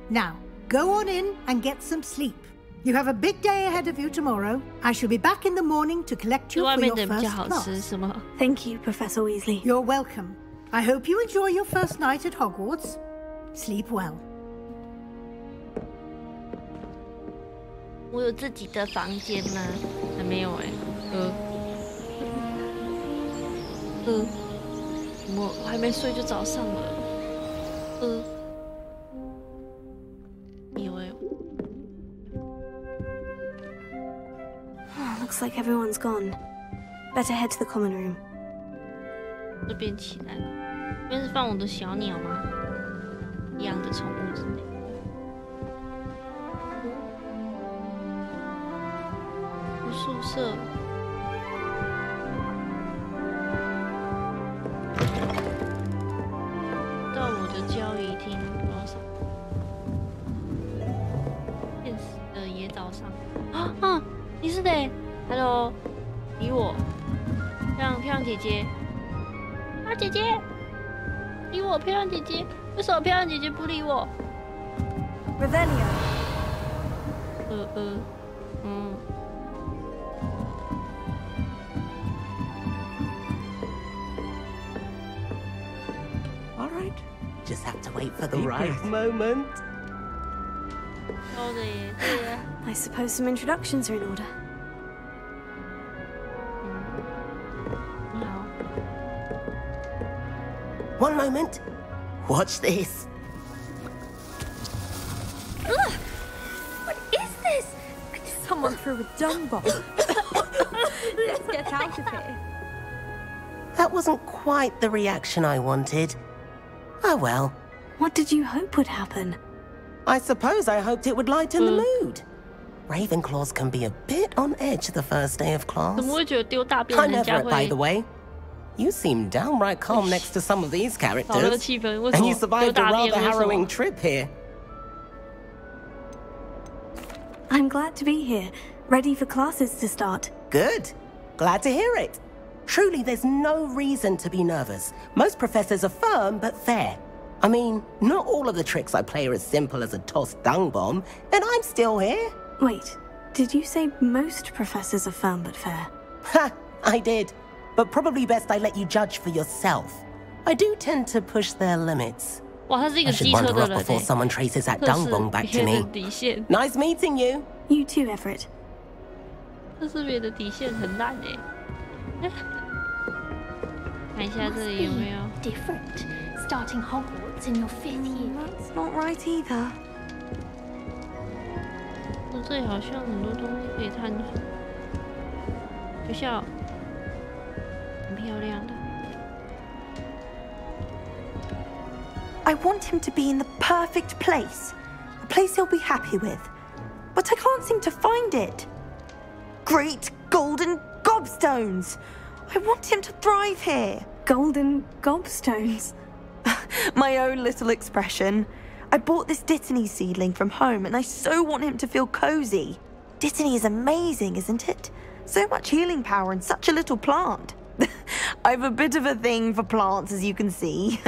Now, go on in and get some sleep. You have a big day ahead of you tomorrow. I shall be back in the morning to collect you 外 for 面 your 的比较 first 好吃 class. 是吗？ Thank you, Professor Weasley. You're welcome. I hope you enjoy your first night at Hogwarts. Sleep well. 我有自己的房间吗？还没有哎。我还没睡就早上了。有哎。 Looks like everyone's gone. Better head to the common room. 这边起来了，这边是放我的小鸟吗？一样的宠物之类。宿舍。到我的交易厅多少？现实的野岛上。啊！你是谁 ？Hello， 理我。漂亮姐姐。啊，姐姐，理我，漂亮姐姐。为什么漂亮姐姐不理我 Revelio. All right, just have to wait for the right moment. Oh, yeah. I suppose some introductions are in order. One moment. Watch this. Ugh! What is this? Someone threw a dung bomb. Let's get out of here. That wasn't quite the reaction I wanted. Oh well. What did you hope would happen? I suppose I hoped it would lighten the mood. Ravenclaws can be a bit on edge the first day of class. I'm Everett, by the way. You seem downright calm next to some of these characters. And you survived a rather harrowing trip here. I'm glad to be here, ready for classes to start. Good. Glad to hear it. Truly, there's no reason to be nervous. Most professors are firm but fair. I mean, not all of the tricks I play are as simple as a tossed dung bomb, and I'm still here. Wait, did you say most professors are firm but fair? Ha! I did. But probably best I let you judge for yourself. I do tend to push their limits. I should wander off before someone traces that dung bomb back to me. Nice meeting you. You too, Everett. 这是别的底线很烂哎。看一下这里有没有 different starting Hogwarts in your 5th year. That's not right either. 这里好像很多东西可以探索。学校很漂亮的。 I want him to be in the perfect place, a place he'll be happy with. But I can't seem to find it. Great golden gobstones! I want him to thrive here. Golden gobstones? My own little expression. I bought this Dittany seedling from home and I so want him to feel cozy. Dittany is amazing, isn't it? So much healing power in such a little plant. I've a bit of a thing for plants, as you can see.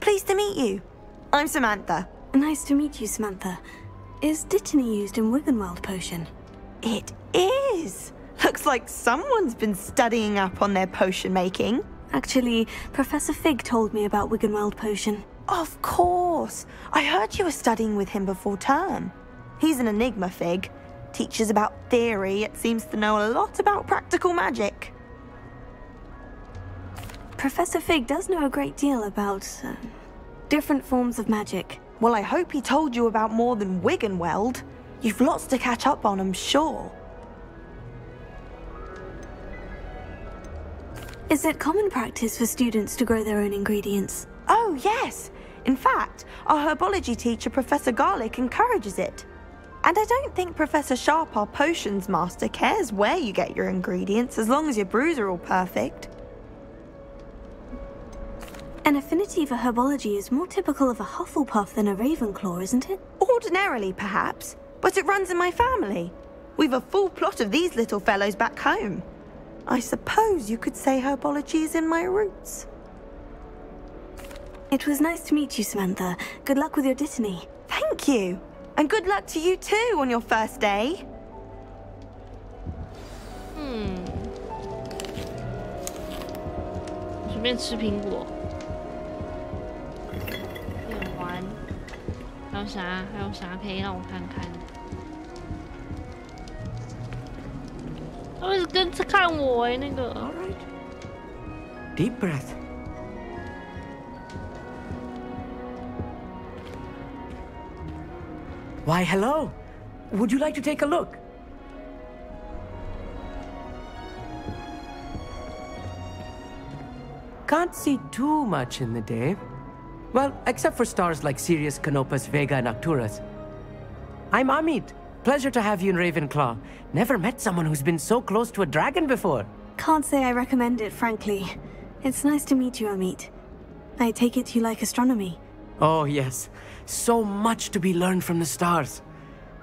Pleased to meet you. I'm Samantha. Nice to meet you, Samantha. Is Dittany used in Wiggenweld potion? It is. Looks like someone's been studying up on their potion making. Actually, Professor Fig told me about Wiggenweld potion. Of course. I heard you were studying with him before term. He's an enigma, Fig. Teaches about theory, yet seems to know a lot about practical magic. Professor Fig does know a great deal about different forms of magic. Well, I hope he told you about more than Wiggenweld. You've lots to catch up on, I'm sure. Is it common practice for students to grow their own ingredients? Oh, yes. In fact, our herbology teacher, Professor Garlick, encourages it. And I don't think Professor Sharp, our potions master, cares where you get your ingredients as long as your brews are all perfect. An affinity for herbology is more typical of a Hufflepuff than a Ravenclaw, isn't it? Ordinarily, perhaps, but it runs in my family. We've a full plot of these little fellows back home. I suppose you could say herbology is in my roots. It was nice to meet you, Samantha. Good luck with your Dittany. Thank you. And good luck to you too on your first day. 随便吃苹果。电环，还有啥？还有啥可以让我看看？他一直跟着看我那个。Deep breath. Why, hello. Would you like to take a look? Can't see too much in the day. Well, except for stars like Sirius, Canopus, Vega, and Arcturus. I'm Amit. Pleasure to have you in Ravenclaw. Never met someone who's been so close to a dragon before. Can't say I recommend it, frankly. It's nice to meet you, Amit. I take it you like astronomy. Oh, yes. So much to be learned from the stars.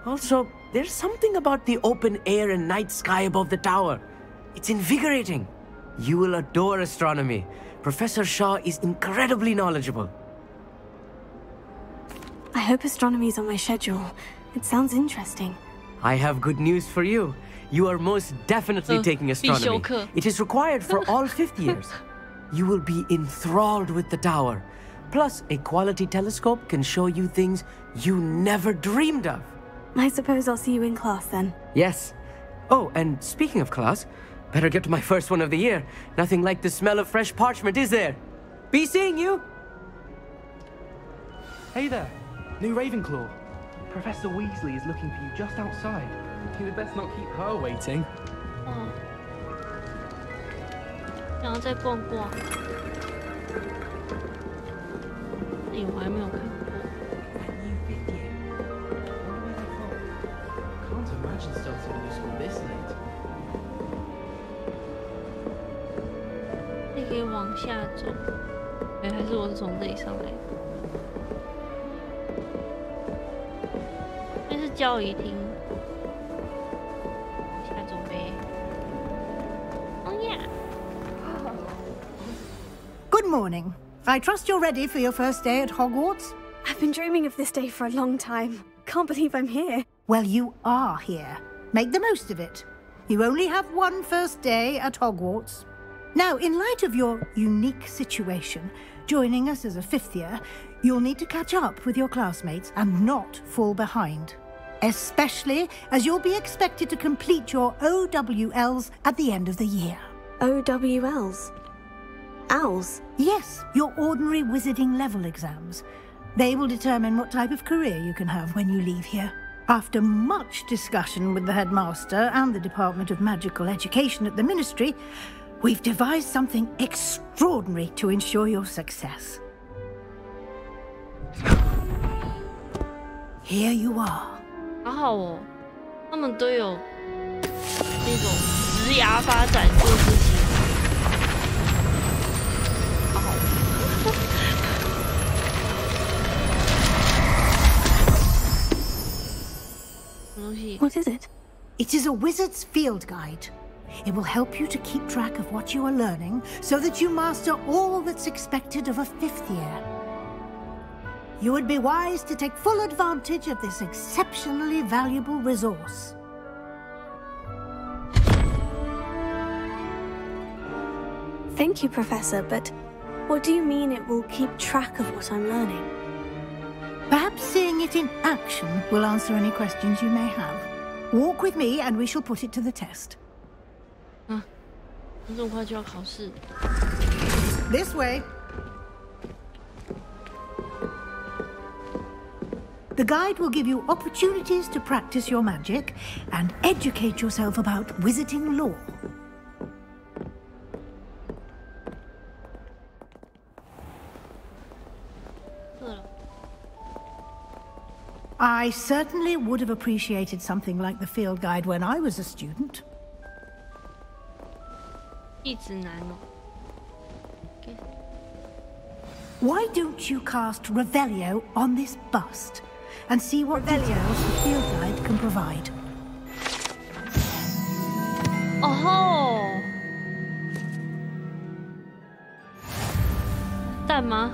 Also, there's something about the open air and night sky above the tower. It's invigorating. You will adore astronomy. Professor Shaw is incredibly knowledgeable. I hope astronomy's on my schedule. It sounds interesting. I have good news for you. You are most definitely taking astronomy. It is required for all 5th years. You will be enthralled with the tower. Plus, a quality telescope can show you things you never dreamed of. I suppose I'll see you in class then. Yes. Oh, and speaking of class, better get to my first one of the year. Nothing like the smell of fresh parchment, is there? Be seeing you! Hey there, new Ravenclaw. Professor Weasley is looking for you just outside. You'd best not keep her waiting. 然后再逛逛。哎，我还没有看过。 Can't imagine starting new school this late. 你可以往下走。哎，还是我是从这里上来？那是教仪厅。往下走呗。Oh yeah. Good morning. I trust you're ready for your first day at Hogwarts? I've been dreaming of this day for a long time. Can't believe I'm here. Well, you are here. Make the most of it. You only have one first day at Hogwarts. Now, in light of your unique situation, joining us as a 5th year, you'll need to catch up with your classmates and not fall behind. Especially as you'll be expected to complete your OWLs at the end of the year. OWLs? Owls? Yes, your ordinary wizarding level exams. They will determine what type of career you can have when you leave here. After much discussion with the headmaster and the Department of Magical Education at the Ministry, we've devised something extraordinary to ensure your success. Here you are. 好好哦，他们都有那种职涯发展做事情。好好。What is it? It is a wizard's field guide. It will help you to keep track of what you are learning so that you master all that's expected of a 5th year. You would be wise to take full advantage of this exceptionally valuable resource. Thank you, Professor, but what do you mean it will keep track of what I'm learning? Perhaps seeing it in action will answer any questions you may have. Walk with me and we shall put it to the test. This way. The guide will give you opportunities to practice your magic and educate yourself about wizarding lore. I certainly would have appreciated something like the field guide when I was a student. Why don't you cast Revelio on this bust and see what details the field guide can provide? Oh! 蛋吗？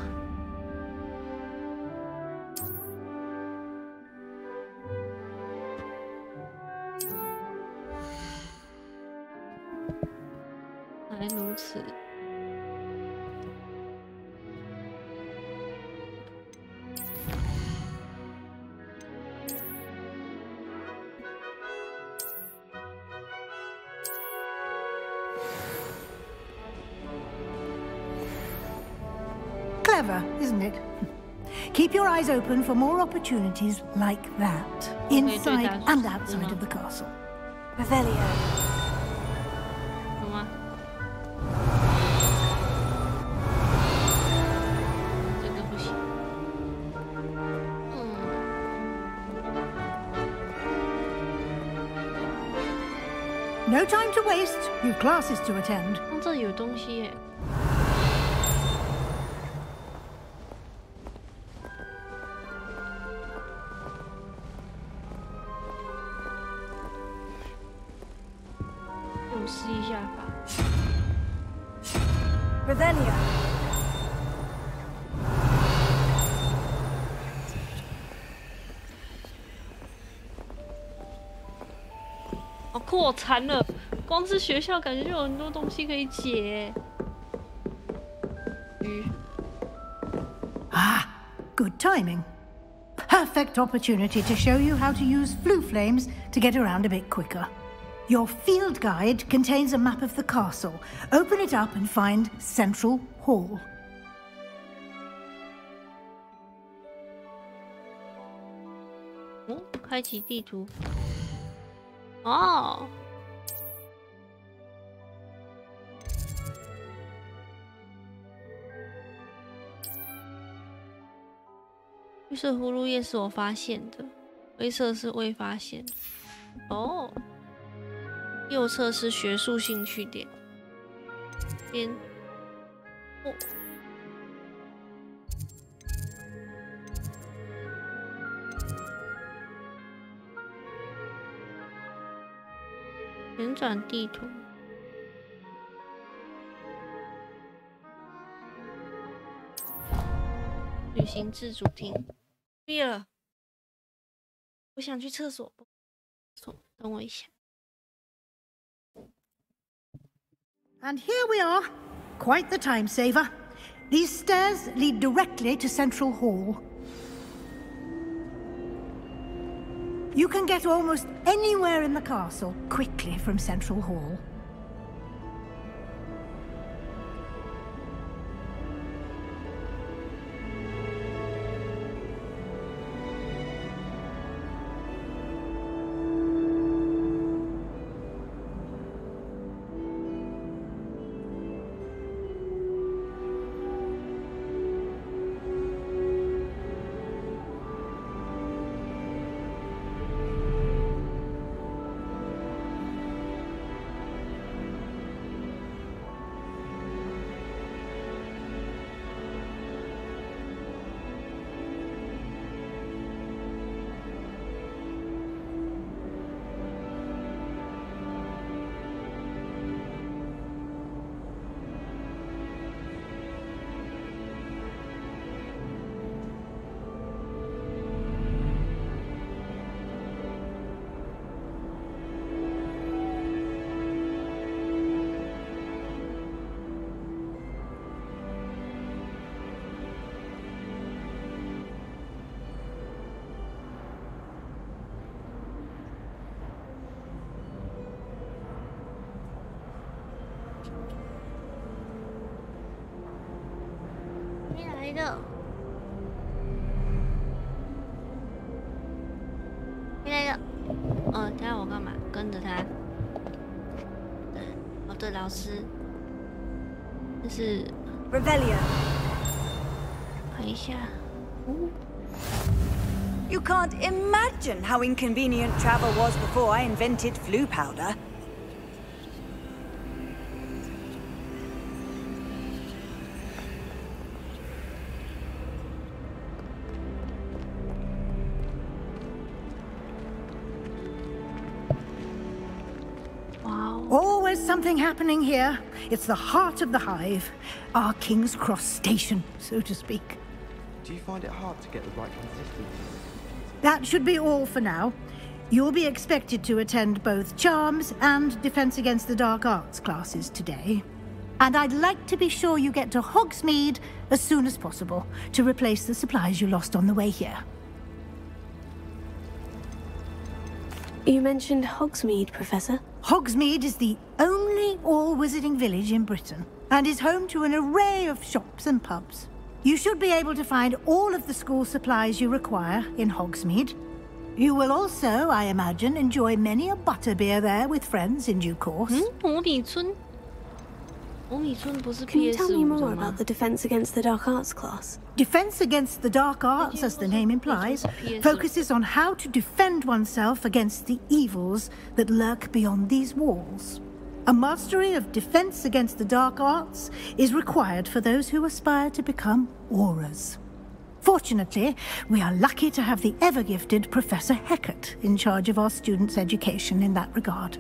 原来如此。Clever, isn't it? Keep your eyes open for more opportunities like that, inside and outside of the castle. Revelio. No time to waste. You've classes to attend. 这有东西耶。我试一下吧。Revelio. 好扩残了，光是学校感觉就有很多东西可以解。Ah, good timing. Perfect opportunity to show you how to use flue flames to get around a bit quicker. Your field guide contains a map of the castle. Open it up and find Central Hall. Oh, 开启地图。哦。绿色葫芦叶是我发现的，灰色是未发现的。哦。右侧是学术兴趣点。边。哦。 旋转地图，旅行自主厅。毕业了，我想去厕所。等我一下。And here we are. Quite the time saver. These stairs lead directly to Central Hall. You can get almost anywhere in the castle quickly from Central Hall. 来了，回来了。等下我干嘛？跟着他。哦，对，老师，这是 Revelio。看一下。You can't imagine how inconvenient travel was before I invented flu powder. Always something happening here. It's the heart of the hive. Our King's Cross station, so to speak. Do you find it hard to get the right consistency? That should be all for now. You'll be expected to attend both Charms and Defense Against the Dark Arts classes today. And I'd like to be sure you get to Hogsmeade as soon as possible to replace the supplies you lost on the way here. You mentioned Hogsmeade, Professor. Hogsmeade is the only all-wizarding village in Britain and is home to an array of shops and pubs. You should be able to find all of the school supplies you require in Hogsmeade. You will also, I imagine, enjoy many a butterbeer there with friends in due course. Can you tell me more about the Defense Against the Dark Arts class? Defense Against the Dark Arts, as the name implies, focuses on how to defend oneself against the evils that lurk beyond these walls. A mastery of Defense Against the Dark Arts is required for those who aspire to become Aurors. Fortunately, we are lucky to have the ever-gifted Professor Hecat in charge of our students' education in that regard.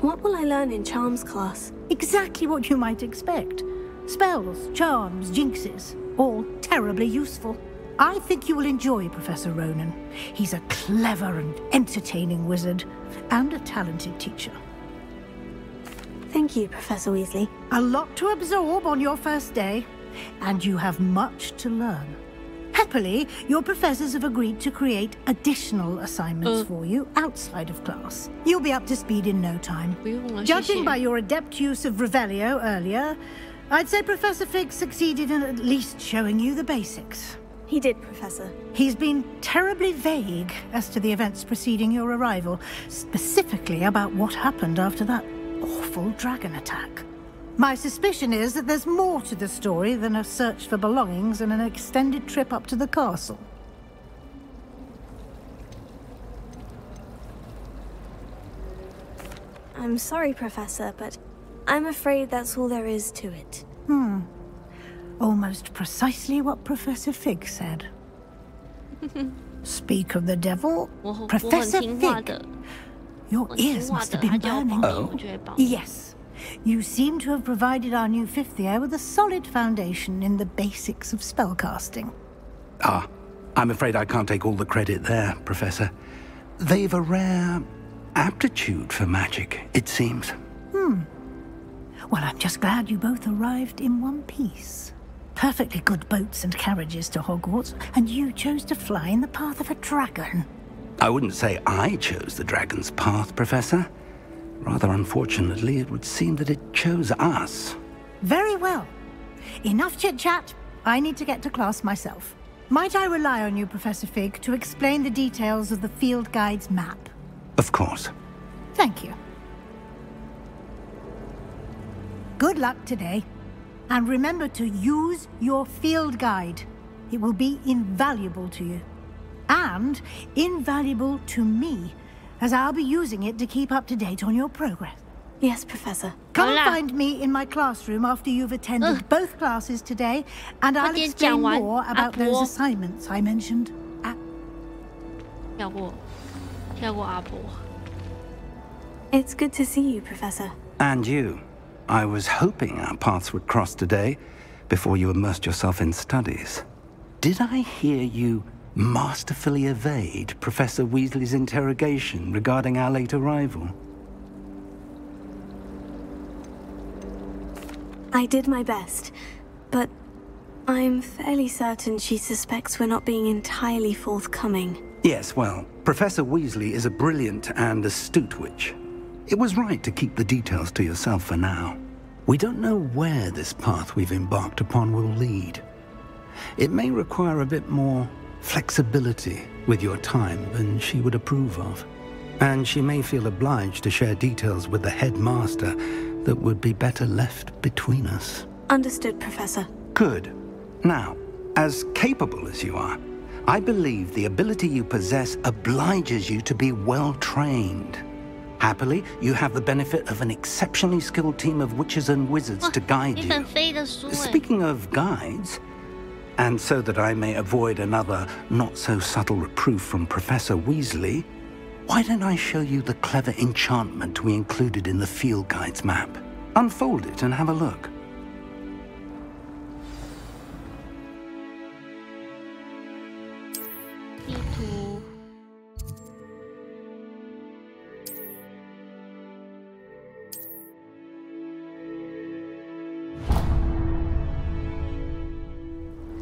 What will I learn in Charms class? Exactly what you might expect. Spells, charms, jinxes, all terribly useful. I think you will enjoy Professor Ronan. He's a clever and entertaining wizard, and a talented teacher. Thank you, Professor Weasley. A lot to absorb on your first day, and you have much to learn. Happily, your professors have agreed to create additional assignments for you outside of class. You'll be up to speed in no time. Judging by your adept use of Revelio earlier, I'd say Professor Fig succeeded in at least showing you the basics. He did, Professor. He's been terribly vague as to the events preceding your arrival, specifically about what happened after that awful dragon attack. My suspicion is that there's more to the story than a search for belongings and an extended trip up to the castle. I'm sorry, Professor, but I'm afraid that's all there is to it. Almost precisely what Professor Fig said. Speak of the devil, Professor Fig. Your ears must have been burning. Oh? Yes. You seem to have provided our new fifth year with a solid foundation in the basics of spellcasting. Ah, I'm afraid I can't take all the credit there, Professor. They've a rare aptitude for magic, it seems. Well, I'm just glad you both arrived in one piece. Perfectly good boats and carriages to Hogwarts, and you chose to fly in the path of a dragon. I wouldn't say I chose the dragon's path, Professor. Rather unfortunately, it would seem that it chose us. Very well. Enough chit-chat. I need to get to class myself. Might I rely on you, Professor Fig, to explain the details of the field guide's map? Of course. Thank you. Good luck today. And remember to use your field guide. It will be invaluable to you. And invaluable to me, as I'll be using it to keep up to date on your progress. Yes, Professor. Come find me in my classroom after you've attended both classes today, and I'll explain more about those assignments I mentioned. It's good to see you, Professor. And you. I was hoping our paths would cross today, before you immersed yourself in studies. Did I hear you masterfully evade Professor Weasley's interrogation regarding our late arrival? I did my best, but I'm fairly certain she suspects we're not being entirely forthcoming. Yes, well, Professor Weasley is a brilliant and astute witch. It was right to keep the details to yourself for now. We don't know where this path we've embarked upon will lead. It may require a bit more flexibility with your time than she would approve of. And she may feel obliged to share details with the headmaster that would be better left between us. Understood, Professor. Good. Now, as capable as you are, I believe the ability you possess obliges you to be well trained. Happily, you have the benefit of an exceptionally skilled team of witches and wizards to guide you. Speaking of guides, and so that I may avoid another not-so-subtle reproof from Professor Weasley, why don't I show you the clever enchantment we included in the field guide's map? Unfold it and have a look.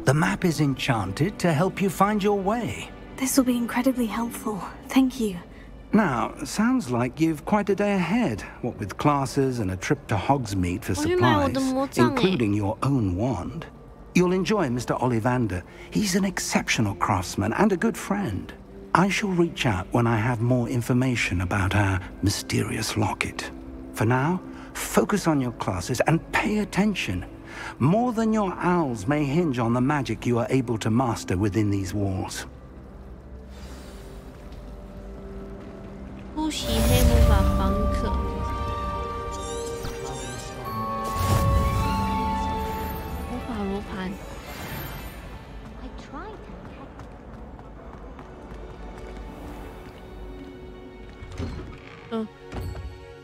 The map is enchanted to help you find your way. This will be incredibly helpful. Thank you. Now, sounds like you've quite a day ahead, what with classes and a trip to Hogsmeade for supplies, including your own wand. You'll enjoy Mr. Ollivander. He's an exceptional craftsman and a good friend. I shall reach out when I have more information about our mysterious locket. For now, focus on your classes and pay attention. More than your owls may hinge on the magic you are able to master within these walls. 突袭黑魔法房客。魔法罗盘。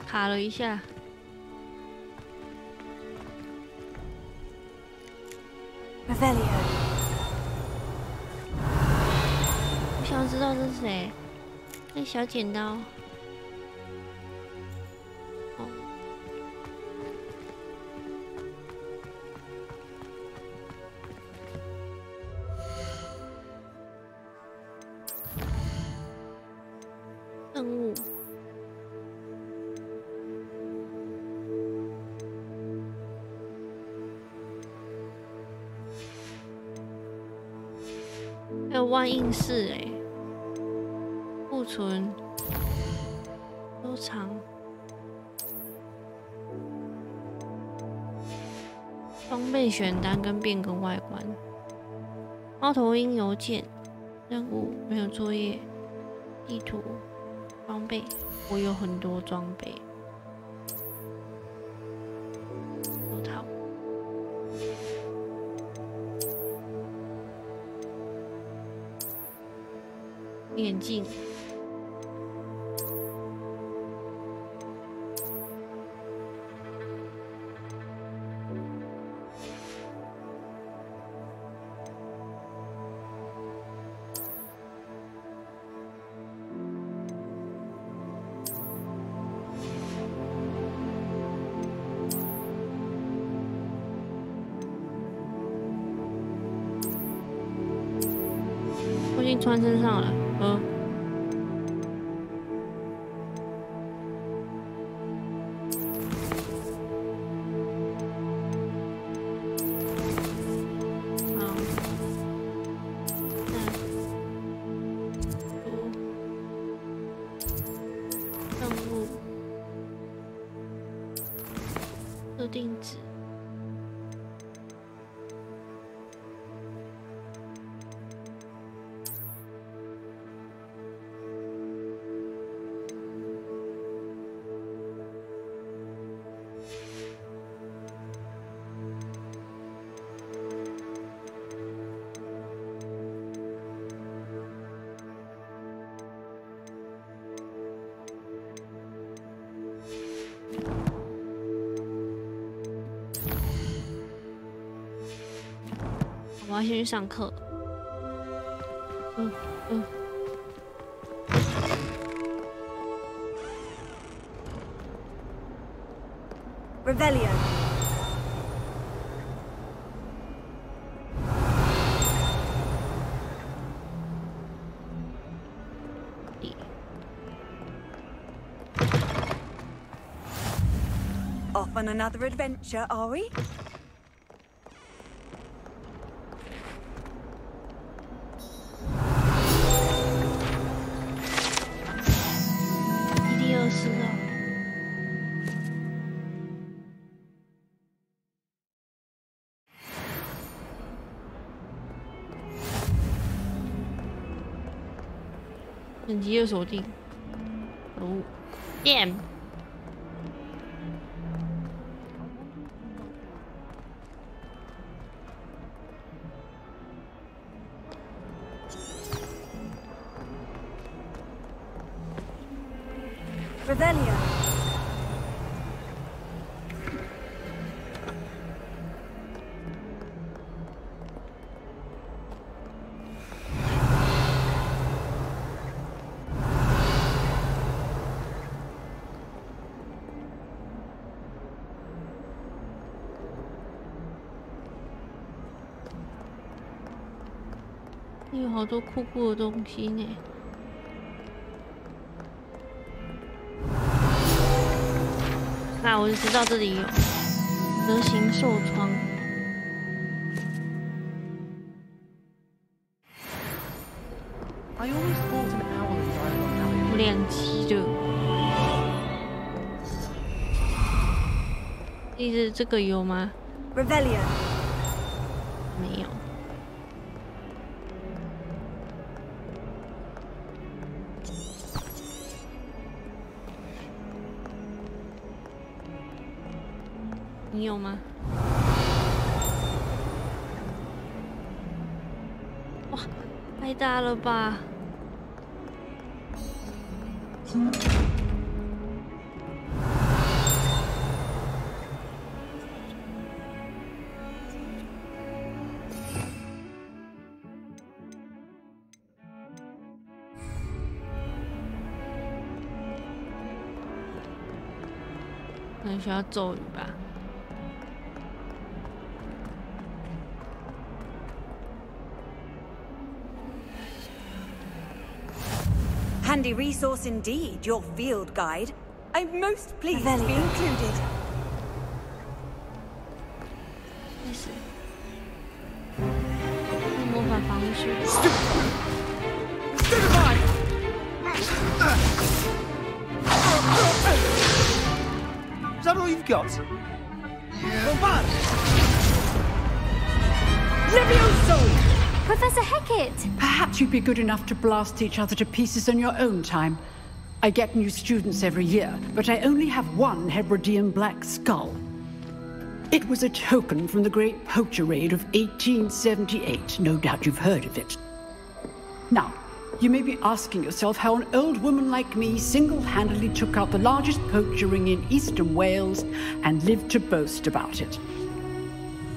卡了一下。Revelio。我想知道这是谁？那小剪刀。 任务。还有万应室哎，库存、收藏、装备选单跟变更外观。猫头鹰邮件任务没有作业，地图。 装备，我有很多装备。手套、眼镜、已经穿身上了，任务设定值。 我要先去上课。Revelio。弟。Off on another adventure, are we? 一定20哦。本集又锁定。哦 ，damn。Revelia. 有好多酷酷的东西呢。啊，我就知道这里有蛇形受创。有2级的，意思这个有吗 ？Revelia 没有。你有吗？哇，太大了吧！可能需要咒语吧。Handy resource indeed, your field guide. I'm most pleased to be included. 没事。魔法防御术。Is that all you've got? Levioso! Professor Hecat! Perhaps you'd be good enough to blast each other to pieces on your own time. I get new students every year, but I only have one Hebridean black skull. It was a token from the Great Poacher Raid of 1878. No doubt you've heard of it. Now, you may be asking yourself how an old woman like me single-handedly took out the largest poacher ring in eastern Wales and lived to boast about it.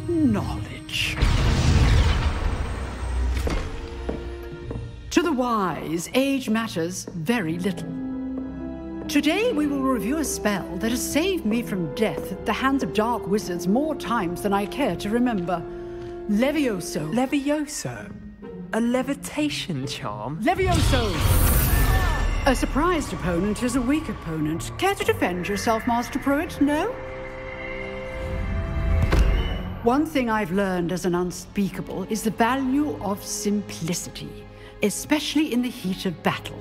Knowledge. To the wise, age matters very little. Today we will review a spell that has saved me from death at the hands of dark wizards more times than I care to remember. Levioso. Levioso? A levitation charm? Levioso! A surprised opponent is a weak opponent. Care to defend yourself, Master Pruitt? No? One thing I've learned as an unspeakable is the value of simplicity, especially in the heat of battle.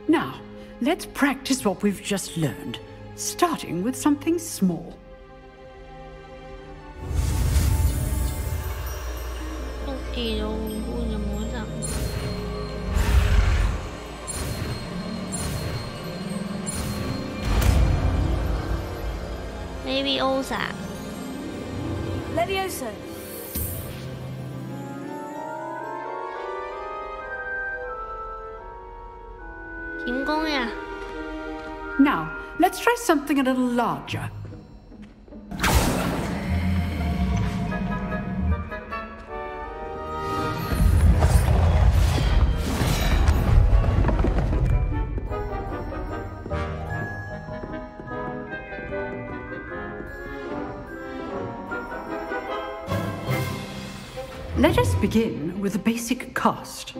Now, let's practice what we've just learned, starting with something small. Maybe Osa. Levioso. Now, let's try something a little larger. Let us begin with the basic cast.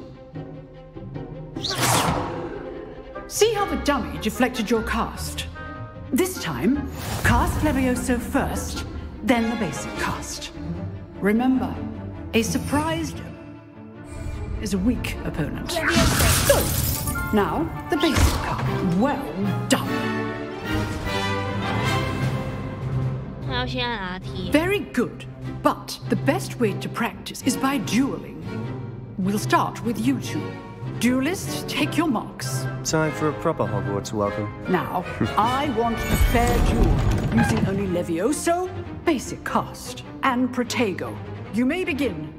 See how the dummy deflected your cast? This time, cast Levioso first, then the basic cast. Remember, a surprised is a weak opponent. Good. Now, the basic card. Well done. Very good. But the best way to practice is by dueling. We'll start with you two. Duelists, take your marks. Time for a proper Hogwarts welcome. Now, I want a fair duel, using only Levioso, basic cast, and Protego. You may begin.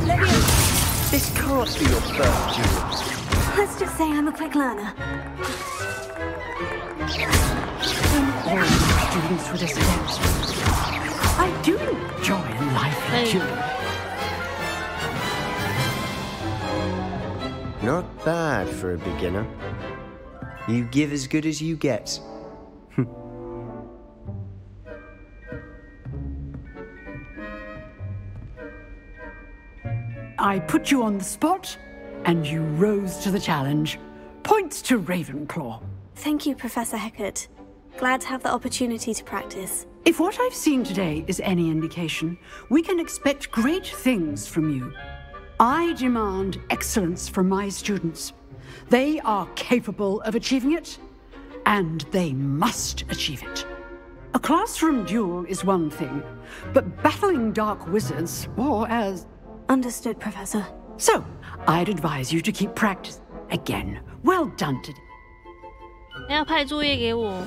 Levioso! This can't be your first duel. Let's just say I'm a quick learner. All my students would accept. I do enjoy a lively duel. Not bad for a beginner. You give as good as you get. I put you on the spot, and you rose to the challenge. Points to Ravenclaw. Thank you, Professor Hecat. Glad to have the opportunity to practice. If what I've seen today is any indication, we can expect great things from you. I demand excellence from my students. They are capable of achieving it, and they must achieve it. A classroom duel is one thing, but battling dark wizards, or as... Understood, Professor. So, I'd advise you to keep practice. Again, well done today.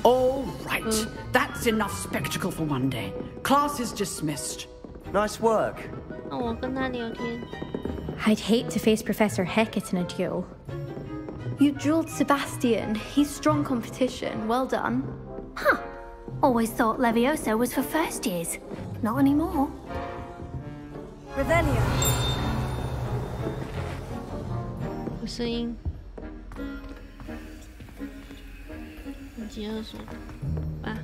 All right, that's enough spectacle for one day. Class is dismissed. Nice work. I'd hate to face Professor Hecat in a duel. You dueled Sebastian. He's strong competition. Well done. Huh. Always thought Levioso was for first years. Not anymore. Revelio. 有声音。集合所吧。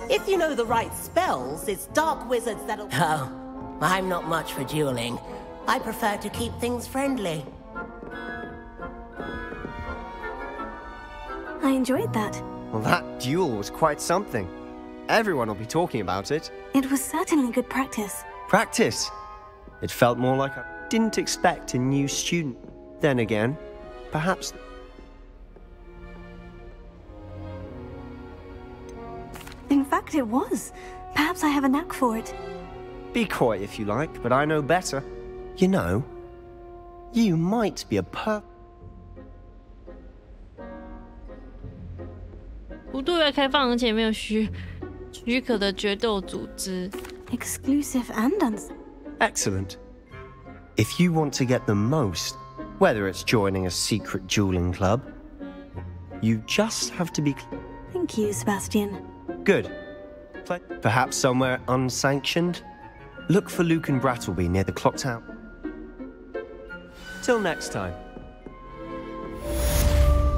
If you know the right spells, it's dark wizards that'll... Oh, I'm not much for dueling. I prefer to keep things friendly. I enjoyed that. Well, that duel was quite something. Everyone will be talking about it. It was certainly good practice. Practice? It felt more like I didn't expect a new student. Then again, perhaps... In fact, it was. Perhaps I have a knack for it. Be coy if you like, but I know better. You know, you might be a不对外开放，而且没有许可的决斗组织。Exclusive and Excellent. If you want to get the most, whether it's joining a secret dueling club, you just have to be... Thank you, Sebastian. Good. Perhaps somewhere unsanctioned? Look for Luke and Brattleby near the clock tower. Till next time.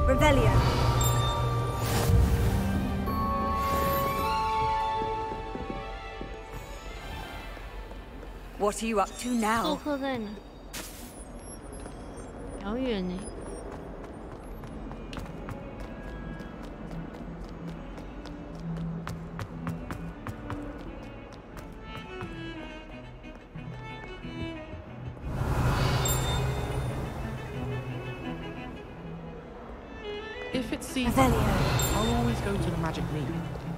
Revelio. What are you up to now? 做客在哪？遥远呢。 If it's season, I'll always go to the Magic League.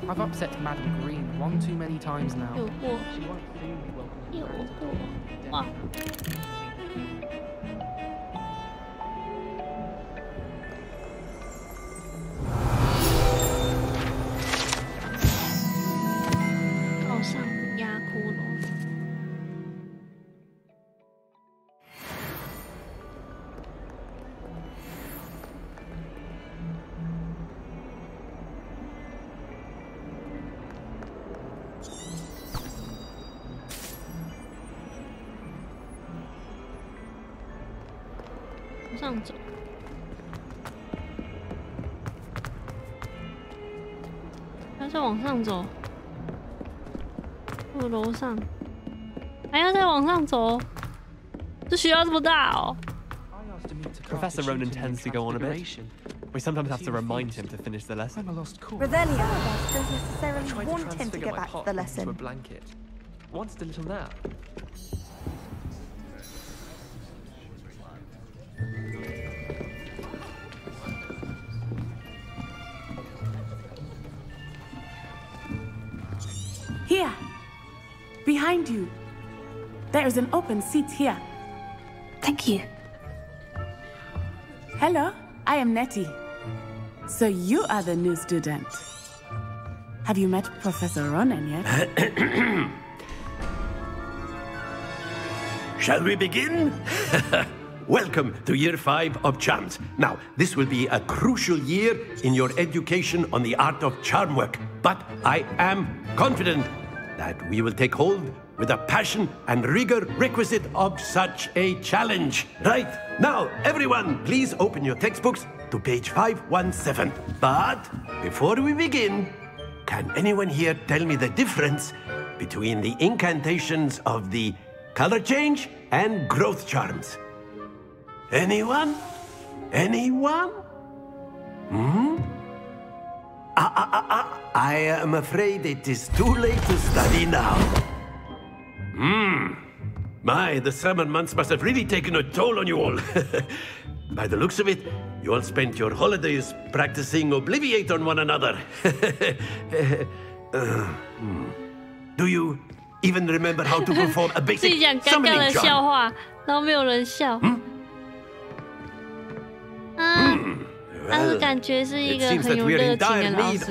I've upset Madam Green one too many times now. She won't see me welcome. Wow. 靠上压骷髅。 往上走，还是往上走？楼上，还要再往上走。这学校这么大哦。Professor Ronan tends to go on a bit. We sometimes have to remind him to finish the lesson. Revelio doesn't necessarily want him to get back to the lesson. To a blanket. Wants a little nap. Here, behind you. There is an open seat here. Thank you. Hello, I am Nettie. So you are the new student. Have you met Professor Ronan yet? Shall we begin? Welcome to Year 5 of Charms. Now, this will be a crucial year in your education on the art of charm work. But I am confident that we will take hold with the passion and rigor requisite of such a challenge. Right, now, everyone, please open your textbooks to page 517. But before we begin, can anyone here tell me the difference between the incantations of the color change and growth charms? Anyone? Anyone? I am afraid it is too late to study now. My, the summer months must have really taken a toll on you all. By the looks of it, you all spent your holidays practicing Obliviate on one another. Do you even remember how to perform a basic summoning charm? 但是感觉是一个很有热情的老师，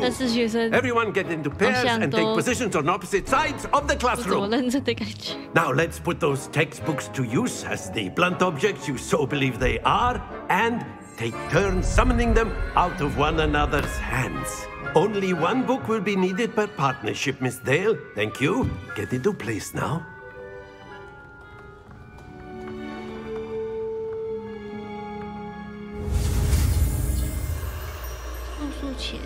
但是学生 Everyone get into pairs and take positions on opposite sides of the classroom. 认真的感觉。 Now let's put those textbooks to use as the blunt objects you so believe they are, and take turns summoning them out of one another's hands. Only one book will be needed per partnership, Miss Dale. Thank you. Get into place now. 钱。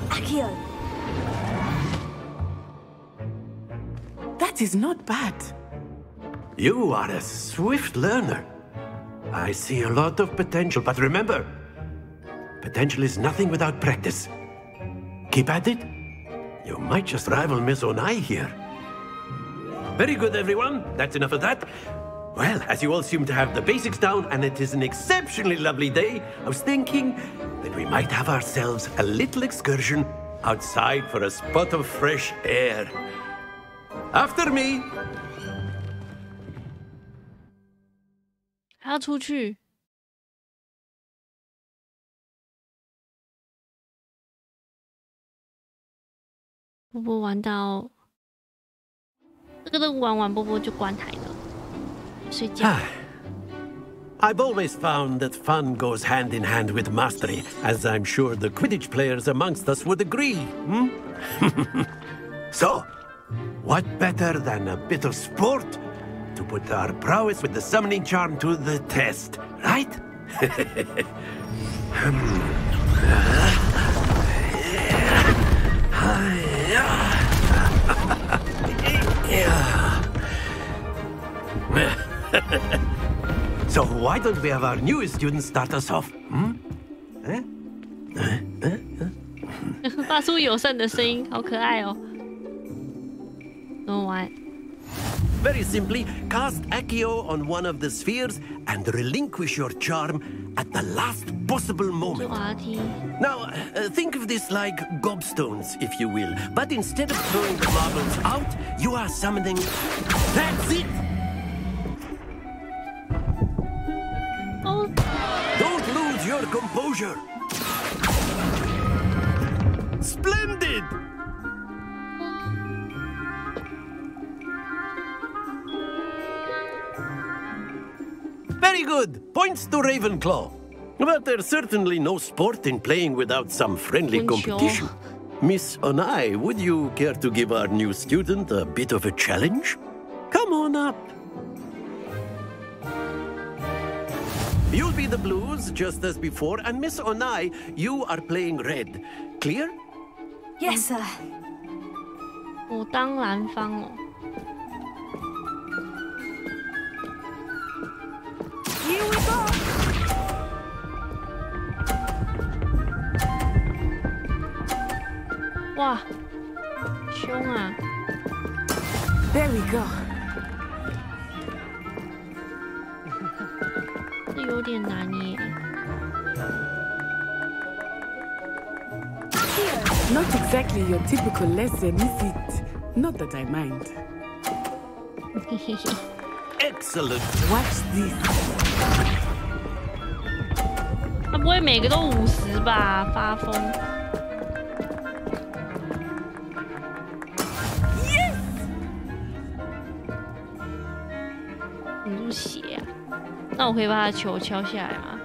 Accio. That is not bad. You are a swift learner. I see a lot of potential, but remember, potential is nothing without practice. Keep at it. You might just rival Miss Onai here. Very good, everyone. That's enough of that. Well, as you all seem to have the basics down, and it is an exceptionally lovely day, I was thinking that we might have ourselves a little excursion outside for a spot of fresh air. After me. 还要出去。波波玩到这个任务玩完，波波就关台了，睡觉。I've always found that fun goes hand in hand with mastery, as I'm sure the Quidditch players amongst us would agree. So, what better than a bit of sport to put our prowess with the summoning charm to the test, right? So why don't we have our newest student start us off? 发出友善的声音，好可爱哦！怎么玩？ Very simply, cast Accio on one of the spheres and relinquish your charm at the last possible moment. Now, think of this like gobstones, if you will. But instead of throwing the marbles out, you are summoning... That's it! Oh. Don't lose your composure! Splendid! Very good. Points to Ravenclaw. But there's certainly no sport in playing without some friendly competition. Miss Onai, would you care to give our new student a bit of a challenge? Come on up. You'll be the blues just as before, and Miss Onai, you are playing red. Clear? Yes, sir. 我当蓝方哦。Here we go. 哇，凶啊 There we go. 这有点难耶。Not exactly your typical lesson, is it? Not that I mind. Excellent. Watch this. 他不会每个都50吧？发疯。Yes. 很入血啊！那我可以把他的球敲下来吗？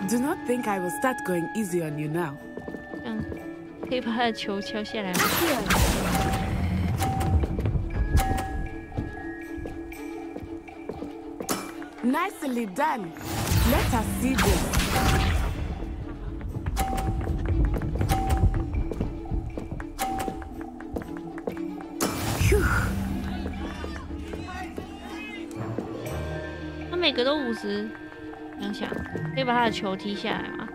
Do not think I will start going easy on you now. 可以把他的球敲下来吗？ Nicely done. Let us see this. Phew. 他每个都50，想想可以把他的球踢下来吗？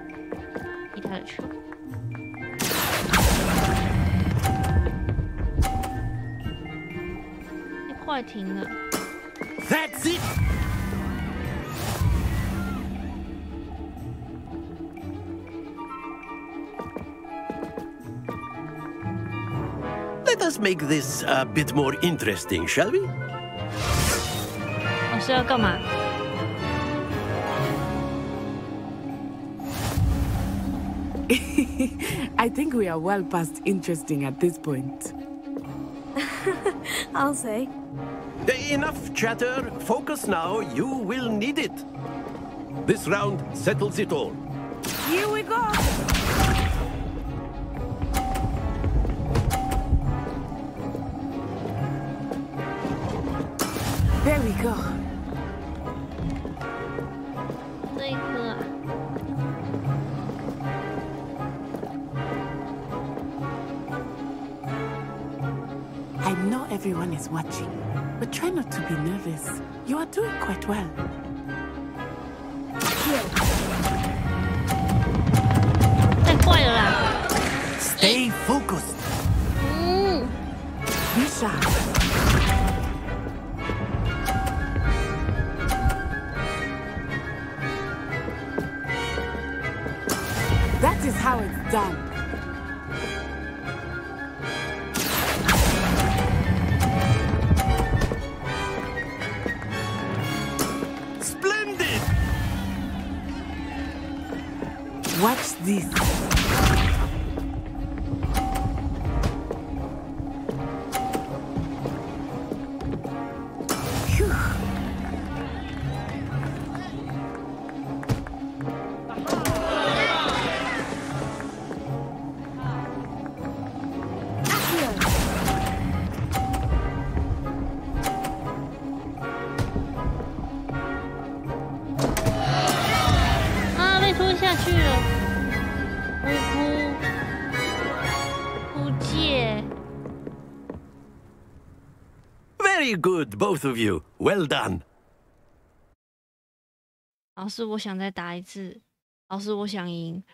踢他的球。快停了。That's it. Let us make this a bit more interesting, shall we? 老师要干嘛？ I think we are well past interesting at this point. I'll say. Enough chatter. Focus now. You will need it. This round settles it all. Here we go. There we go. 这一颗啊。 I know everyone is watching, but try not to be nervous. You are doing quite well. Stay focused. Be sharp. That is how it's done. Splendid. Watch this. Very good, both of you. Well done. 老师，我想再打一次。老师，我想赢。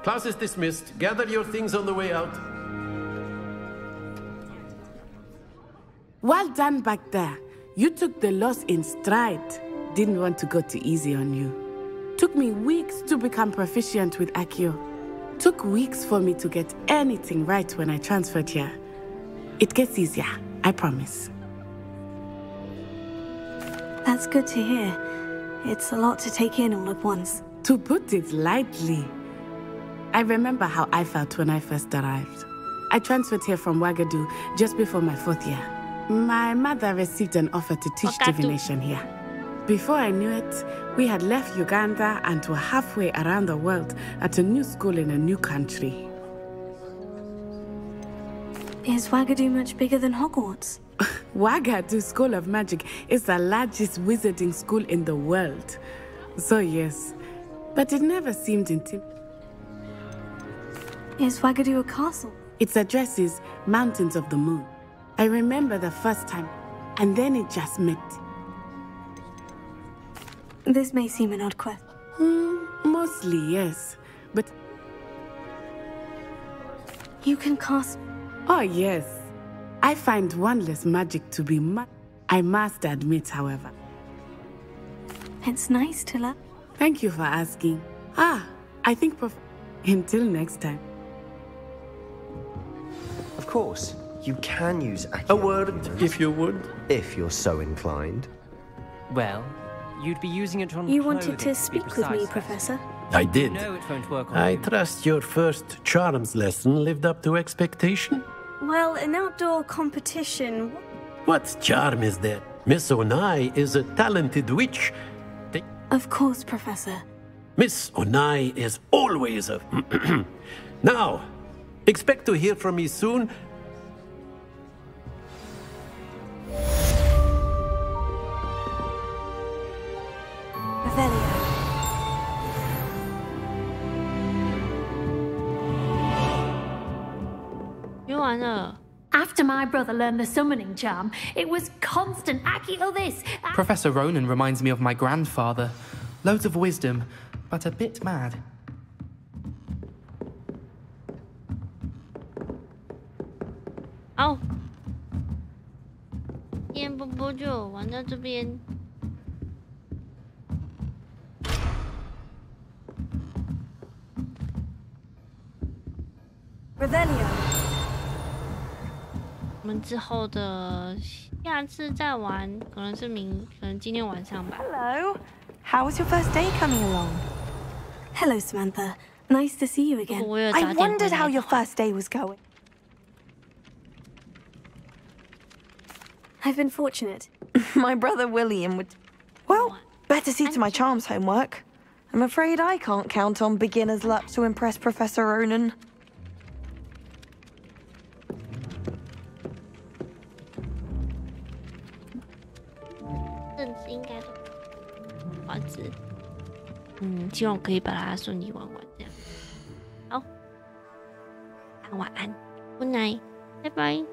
Class is dismissed. Gather your things on the way out. Well done back there. You took the loss in stride. Didn't want to go too easy on you. Took me weeks to become proficient with Accio. Took weeks for me to get anything right when I transferred here. It gets easier, I promise. That's good to hear. It's a lot to take in all at once. To put it lightly, I remember how I felt when I first arrived. I transferred here from Ouagadougou just before my 4th year. My mother received an offer to teach divination here. Before I knew it, we had left Uganda and were halfway around the world at a new school in a new country. Is Wagadu much bigger than Hogwarts? Wagadu School of Magic is the largest wizarding school in the world. So yes, but it never seemed intimidating. Is Wagadu a castle? Its address is Mountains of the Moon. I remember the first time, and then it just met. This may seem an odd question. Mostly, yes, but... You can cast... Oh, yes. I find wandless magic to be I must admit, however. It's nice to learn. Thank you for asking. I think until next time. Of course, you can use Accio. A word, if you would. If you're so inclined. Well, you'd be using it on You wanted to speak with me, Professor? I did. No, it won't work on I you. trust your first charms lesson lived up to expectation? Well, an outdoor competition... What charm is there? Miss Onai is a talented witch. Of course, Professor. Miss Onai is always a... Now, expect to hear from me soon. Revelio. After my brother learned the summoning charm, it was constant Accio this. Professor Ronan reminds me of my grandfather. Loads of wisdom, but a bit mad.好，今天波波就玩到这边。Revelio。我们之后的下次再玩，可能今天晚上吧。Hello, how was your first day coming along? Hello, Samantha. Nice to see you again. I wondered how your first day was going. I've been fortunate. My brother William would... Well, better see to my charms homework. I'm afraid I can't count on beginner's luck to impress Professor Ronan.子，希望我可以把它顺利玩完，这样。好，晚安 ，Good night，拜拜。